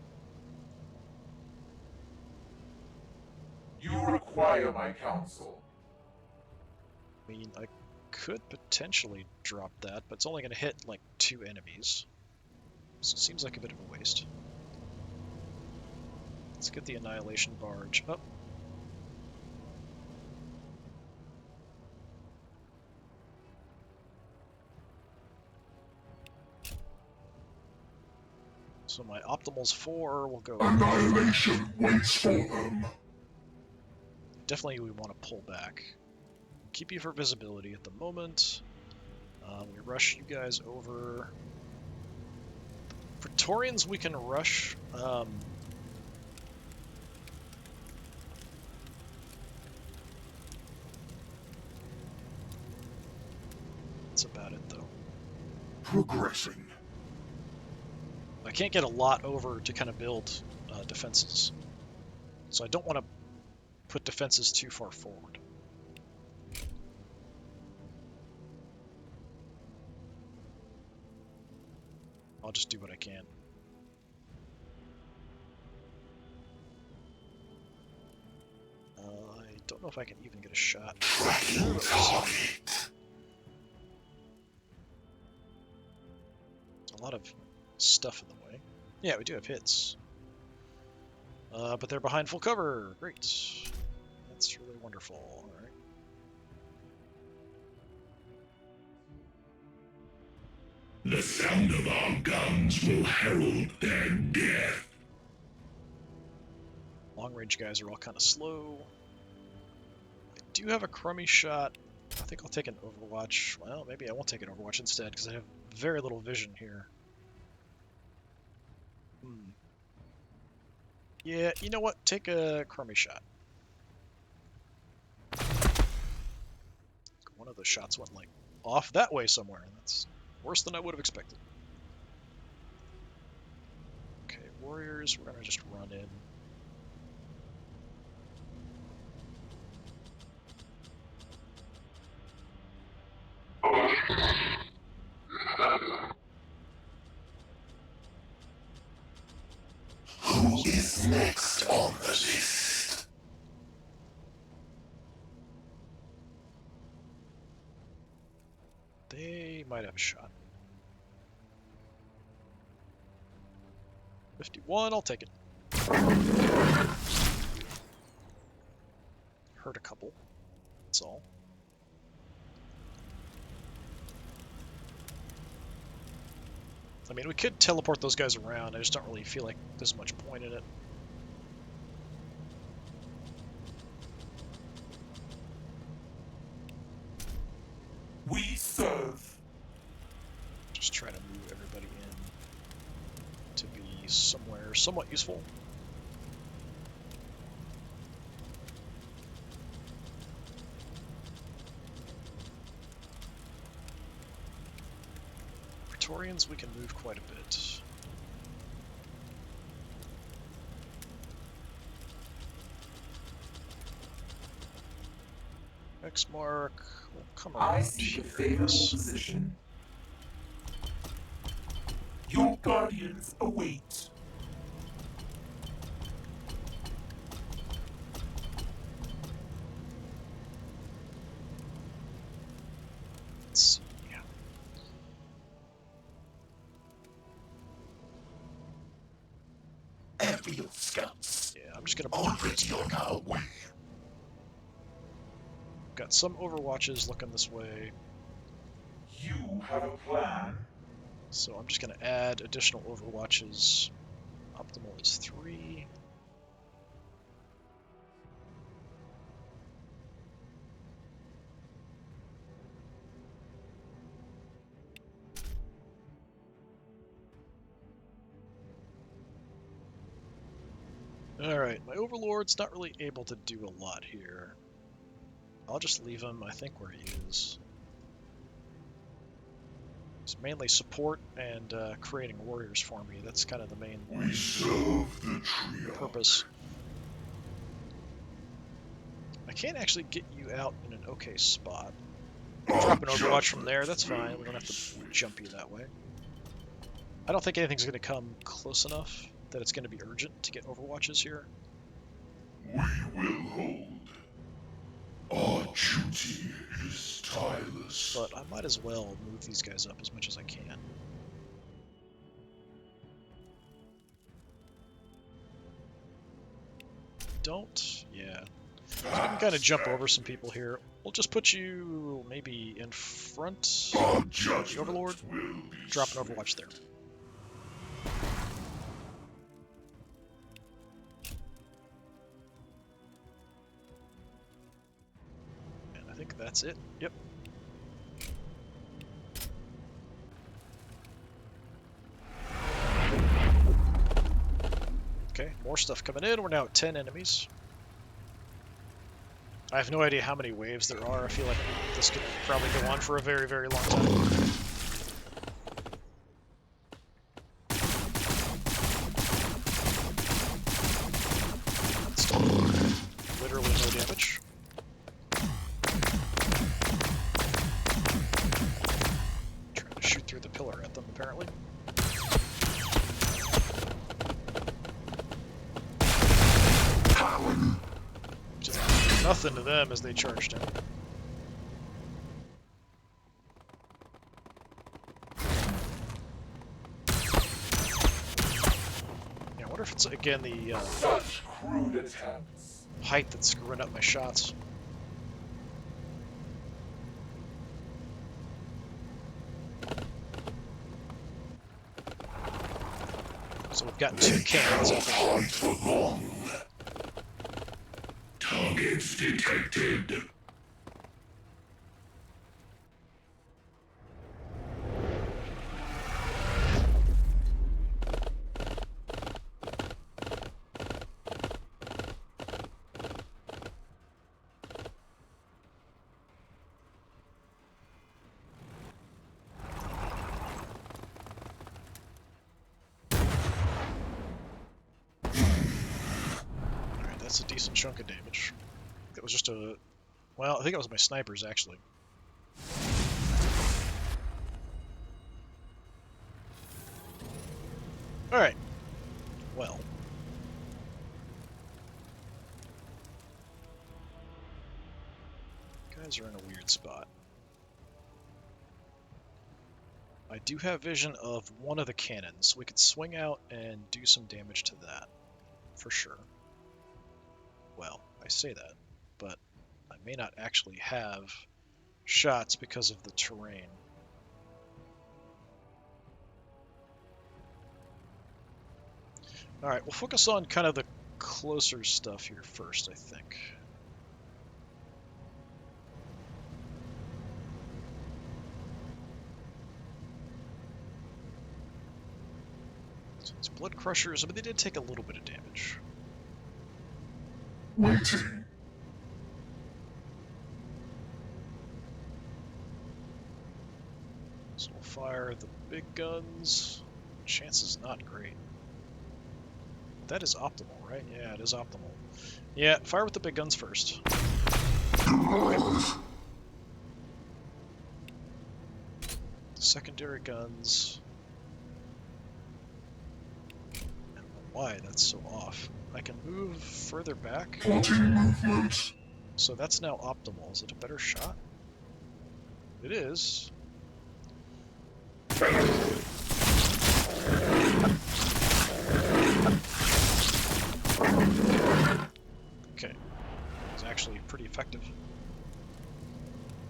You require my counsel. I mean, I could potentially drop that, but it's only going to hit, like, 2 enemies. So it seems like a bit of a waste. Let's get the Annihilation Barge up. So my Optimal's 4 will go... Annihilation waits for them. Definitely we want to pull back. Keep you for visibility at the moment. We rush you guys over. Praetorians we can rush. Let's That's about it, though. Progressing. I can't get a lot over to kind of build defenses. So I don't want to put defenses too far forward. I'll just do what I can. I don't know if I can even get a shot. There's a lot of stuff in the way. Yeah, we do have hits. But they're behind full cover. Great. That's really wonderful. All right. The sound of our guns will herald their death. Long-range guys are all kind of slow. I do have a crummy shot. I think I'll take an Overwatch. Well, maybe I won't take an Overwatch instead, because I have very little vision here. Yeah, you know what? Take a crummy shot. One of the shots went, like, off that way somewhere, and that's worse than I would have expected. Okay, warriors, we're gonna just run in. Who is next on the list? They might have a shot. 51, I'll take it. Hurt a couple. That's all. I mean, we could teleport those guys around. I just don't really feel like there's much point in it. We serve. Just try to move everybody in to be somewhere somewhat useful. Praetorians, we can move quite a bit. X mark will come around I seek here, a favorable yes. position. Your guardians await. Let's see. Aerial scouts. Yeah, I'm just gonna Already on our way. got some Overwatches looking this way, You have a plan. so I'm just gonna add additional Overwatches. Optimal is 3. Alright, my Overlord's not really able to do a lot here. I'll just leave him, I think, where he is. It's mainly support and creating warriors for me. That's kind of the main We serve the trio. purpose. I can't actually get you out in an okay spot. Drop an Overwatch from there, that's fine. We don't have to jump you that way. I don't think anything's going to come close enough that it's going to be urgent to get Overwatches here. We will hold. Our duty is tireless. But I might as well move these guys up as much as I can. Don't? Yeah. So we can kind of jump over some people here. We'll just put you maybe in front Our of the judgment Overlord. will be Drop an Overwatch there. And I think that's it. Yep. Okay, more stuff coming in. We're now at 10 enemies. I have no idea how many waves there are. I feel like this could probably go on for a very, very long time. Still literally no damage. Trying to shoot through the pillar at them, apparently. Just nothing to them as they charged in. Yeah, I wonder if it's, again, the Such crude attempts. height that's screwing up my shots. So we've got two cannons up there. Hunt for long. Targets detected. Alright, that's a decent chunk of damage. That was just a... Well, I think it was my snipers, actually. Alright. Well. Guys are in a weird spot. I do have vision of one of the cannons. We could swing out and do some damage to that. For sure. Well, I say that, but I may not actually have shots because of the terrain. Alright, we'll focus on kind of the closer stuff here first, I think. So these Blood Crushers, I mean, they did take a little bit of damage. Waiting. So we'll fire the big guns. Chance is not great. That is optimal, right? Yeah, it is optimal. Yeah, fire with the big guns first. Secondary guns. I don't know why that's so off. I can move further back. Plotting movement. So that's now optimal. Is it a better shot? It is. Okay. It's actually pretty effective.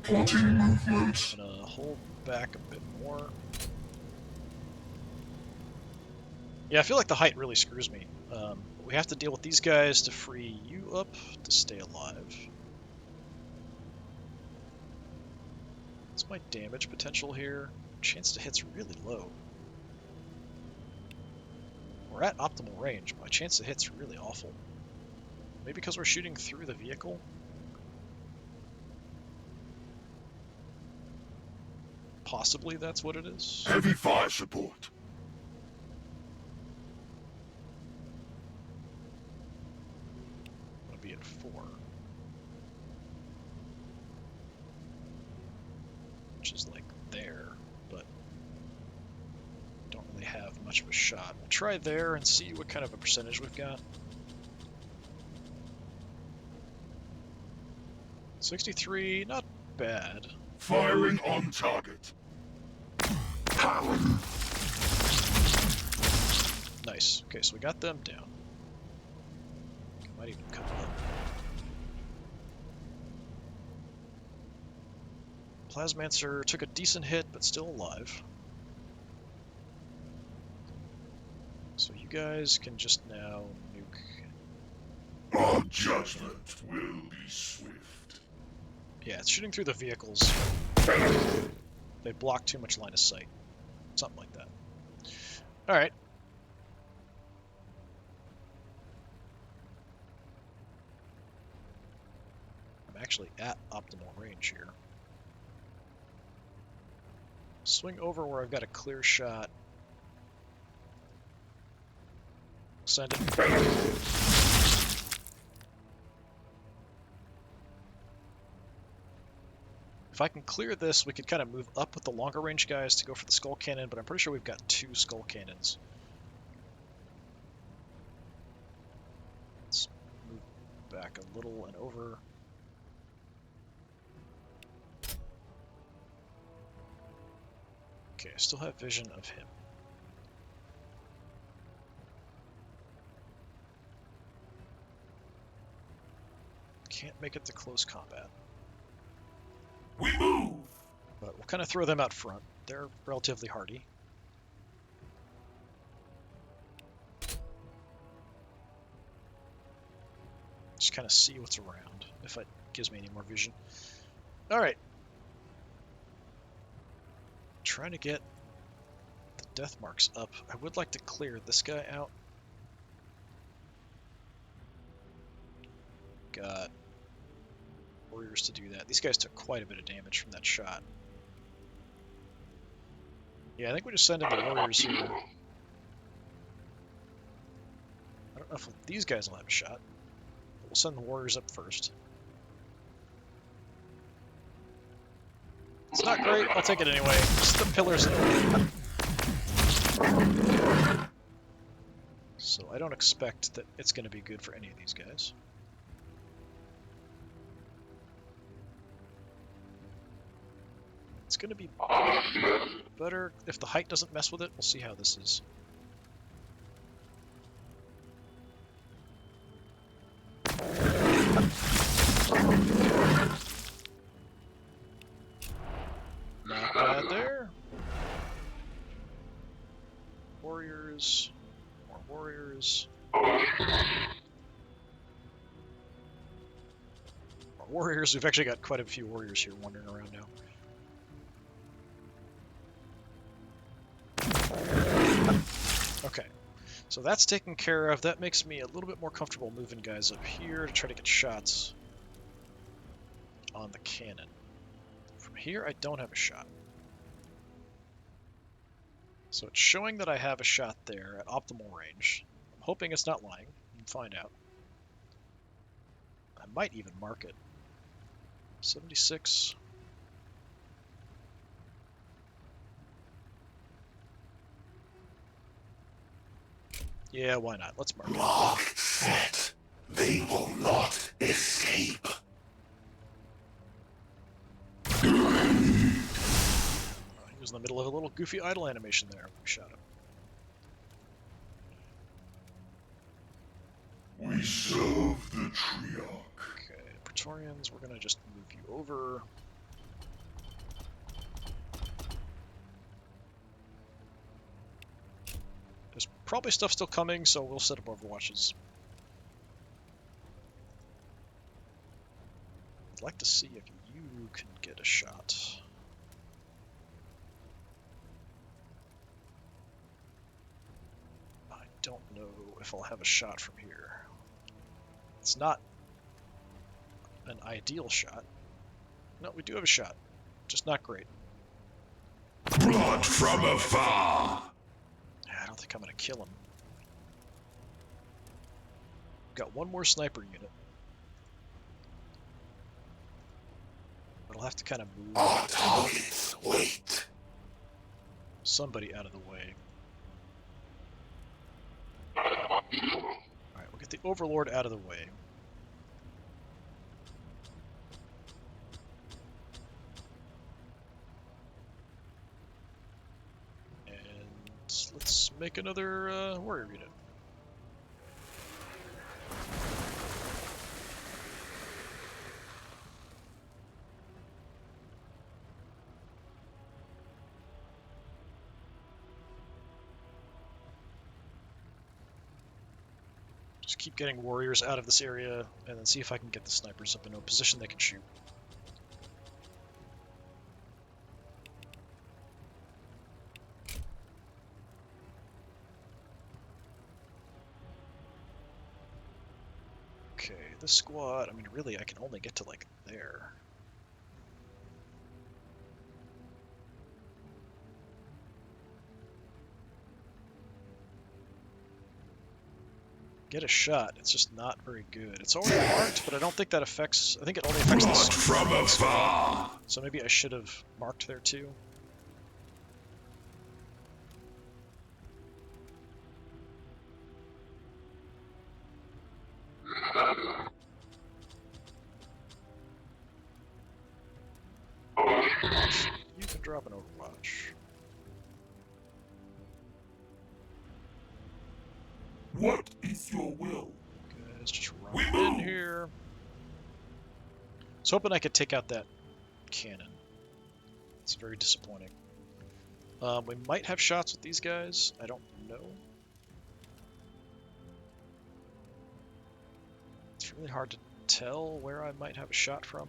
Plotting movement. I'm gonna hold back a bit more. Yeah, I feel like the height really screws me. We have to deal with these guys to free you up to stay alive. What's my damage potential here? Chance to hit's really low. We're at optimal range, but my chance to hit's really awful. Maybe because we're shooting through the vehicle? Possibly that's what it is. Heavy fire support. I'm gonna be at 4. Which is like there, but don't really have much of a shot. We'll try there and see what kind of a percentage we've got. 63, not bad. Firing on target. Nice. Okay, so we got them down. Might even come up. Plasmancer took a decent hit, but still alive. So you guys can just now nuke. Our judgment will be swift. Yeah, it's shooting through the vehicles. They block too much line of sight. Something like that. Alright. I'm actually at optimal range here. Swing over where I've got a clear shot. Send it. If I can clear this, we could kind of move up with the longer range guys to go for the skull cannon, but I'm pretty sure we've got 2 skull cannons. Let's move back a little and over. Okay, I still have vision of him. Can't make it to close combat. We move! But we'll kind of throw them out front. They're relatively hardy. Just kind of see what's around, if it gives me any more vision. Alright. Trying to get the death marks up. I would like to clear this guy out. Got warriors to do that. These guys took quite a bit of damage from that shot. Yeah, I think we just send in the warriors here. I don't know if these guys will have a shot. But we'll send the warriors up first. It's not great. I'll take it anyway. Just the pillars in the way. So I don't expect that it's going to be good for any of these guys. It's going to be better if the height doesn't mess with it. We'll see how this is. Not bad there. Warriors. More warriors. More warriors. We've actually got quite a few warriors here wandering around now. Okay, so that's taken care of. That makes me a little bit more comfortable moving guys up here to try to get shots on the cannon. From here, I don't have a shot. So it's showing that I have a shot there at optimal range. I'm hoping it's not lying. We'll find out. I might even mark it. 76. Yeah, why not? Let's mark it. Mark set. They will not escape. He was in the middle of a little goofy idle animation there. We shot him. We serve the Triarch. Okay, Praetorians, we're gonna just move you over. There's probably stuff still coming, so we'll set up overwatches. I'd like to see if you can get a shot. I don't know if I'll have a shot from here. It's not an ideal shot. No, we do have a shot. Just not great. Blood from afar. I don't think I'm going to kill him. Got one more sniper unit. But I'll have to kind of move Our targets wait. somebody out of the way. Alright, we'll get the Overlord out of the way. And let's make another warrior unit. Just keep getting warriors out of this area, and then see if I can get the snipers up into a position they can shoot. Okay, this squad, I mean, really, I can only get to, like, there. Get a shot, it's just not very good. It's already marked, but I don't think that affects, I think it only affects the Brought from squad. afar. So maybe I should have marked there too. You can drop an Overwatch. What is your will? Guys, just We run in move. here. I was hoping I could take out that cannon. It's very disappointing. We might have shots with these guys. I don't know. It's really hard to tell where I might have a shot from.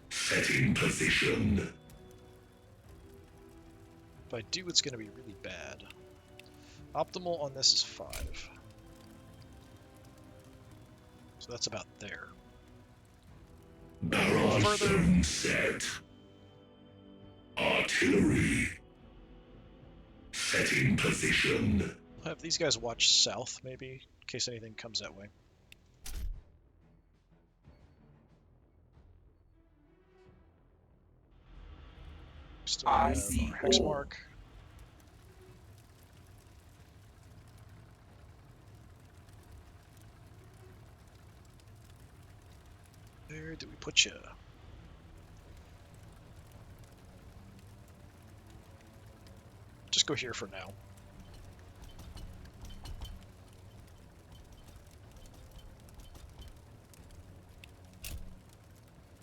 Setting position. If I do, it's going to be really bad. Optimal on this is 5. So that's about there. Barrage Further. zone set. Artillery. Setting position. I'll have these guys watch south, maybe, in case anything comes that way. Still I have see our hex all. mark. Where do we put you? Just go here for now.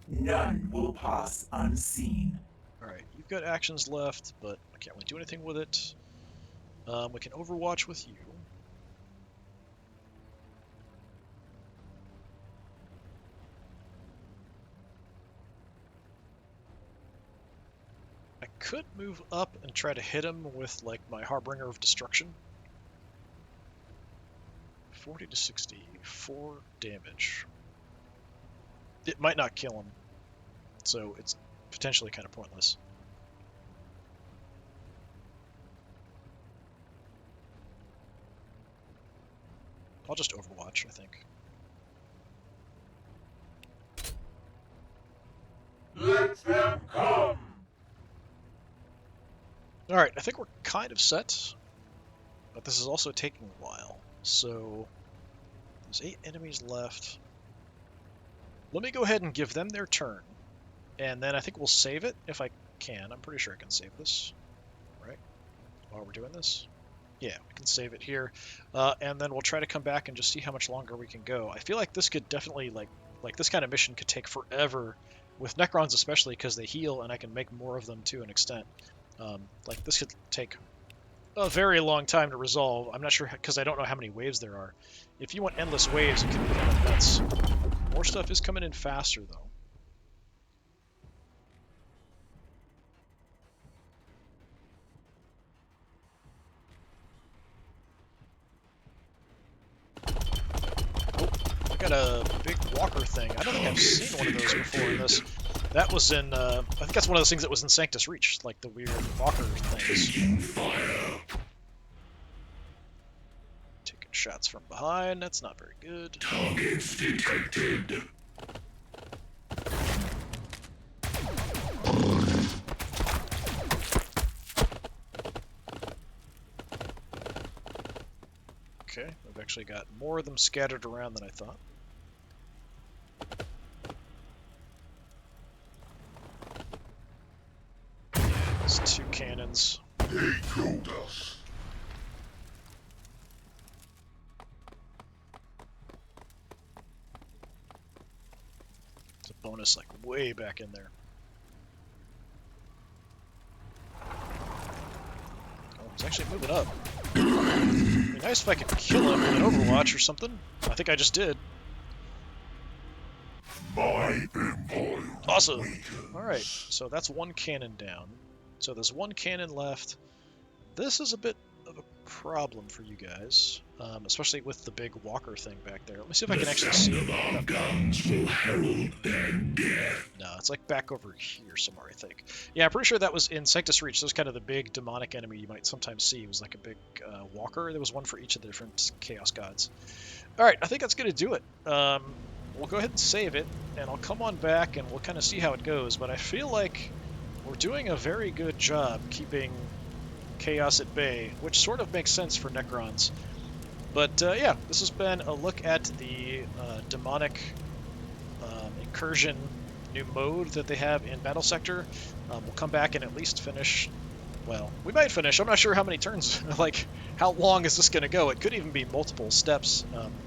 None will pass unseen. Alright, you've got actions left, but I can't really do anything with it. We can overwatch with you. I could move up and try to hit him with, like, my Harbinger of Destruction. 40 to 60, 4 damage. It might not kill him, so it's potentially kind of pointless. I'll just overwatch, I think. Let them come. Alright, I think we're kind of set, but this is also taking a while. So, there's 8 enemies left. Let me go ahead and give them their turn, and then I think we'll save it if I can. I'm pretty sure I can save this, right? While we're doing this. Yeah, we can save it here, and then we'll try to come back and just see how much longer we can go. I feel like this could definitely, like this kind of mission could take forever, with Necrons especially, because they heal, and I can make more of them to an extent. Like, this could take a very long time to resolve. I'm not sure, because I don't know how many waves there are. If you want endless waves, it can be kind of nuts. More stuff is coming in faster, though. I got a big walker thing. I don't think I've seen one of those before in this. That was in, I think that's one of those things that was in Sanctus Reach, like the weird walker things. Taking fire. Taking shots from behind, that's not very good. Targets detected. Okay, we've actually got more of them scattered around than I thought. There's 2 cannons. They told us. It's a bonus, like, way back in there. Oh, he's actually moving up. It'd be nice if I could kill him with an Overwatch or something. I think I just did. My empire. Awesome. Weakens. Alright, so that's 1 cannon down. So there's 1 cannon left. This is a bit of a problem for you guys. especially with the big walker thing back there. Let me see if I The can actually see sound it. of our guns will herald their death. No, it's like back over here somewhere, I think. Yeah, I'm pretty sure that was in Sanctus Reach. That was kind of the big demonic enemy you might sometimes see. It was like a big walker. There was one for each of the different Chaos Gods. All right, I think that's going to do it. We'll go ahead and save it, and I'll come on back and we'll kind of see how it goes. But I feel like we're doing a very good job keeping Chaos at bay, which sort of makes sense for Necrons. But yeah, this has been a look at the Demonic Incursion new mode that they have in Battlesector. We'll come back and at least finish. Well, we might finish. I'm not sure how many turns. Like, how long is this going to go? It could even be multiple steps,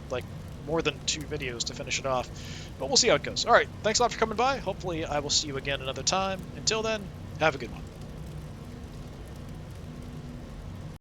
like more than 2 videos to finish it off. But we'll see how it goes. All right, thanks a lot for coming by. Hopefully, I will see you again another time. Until then, have a good one.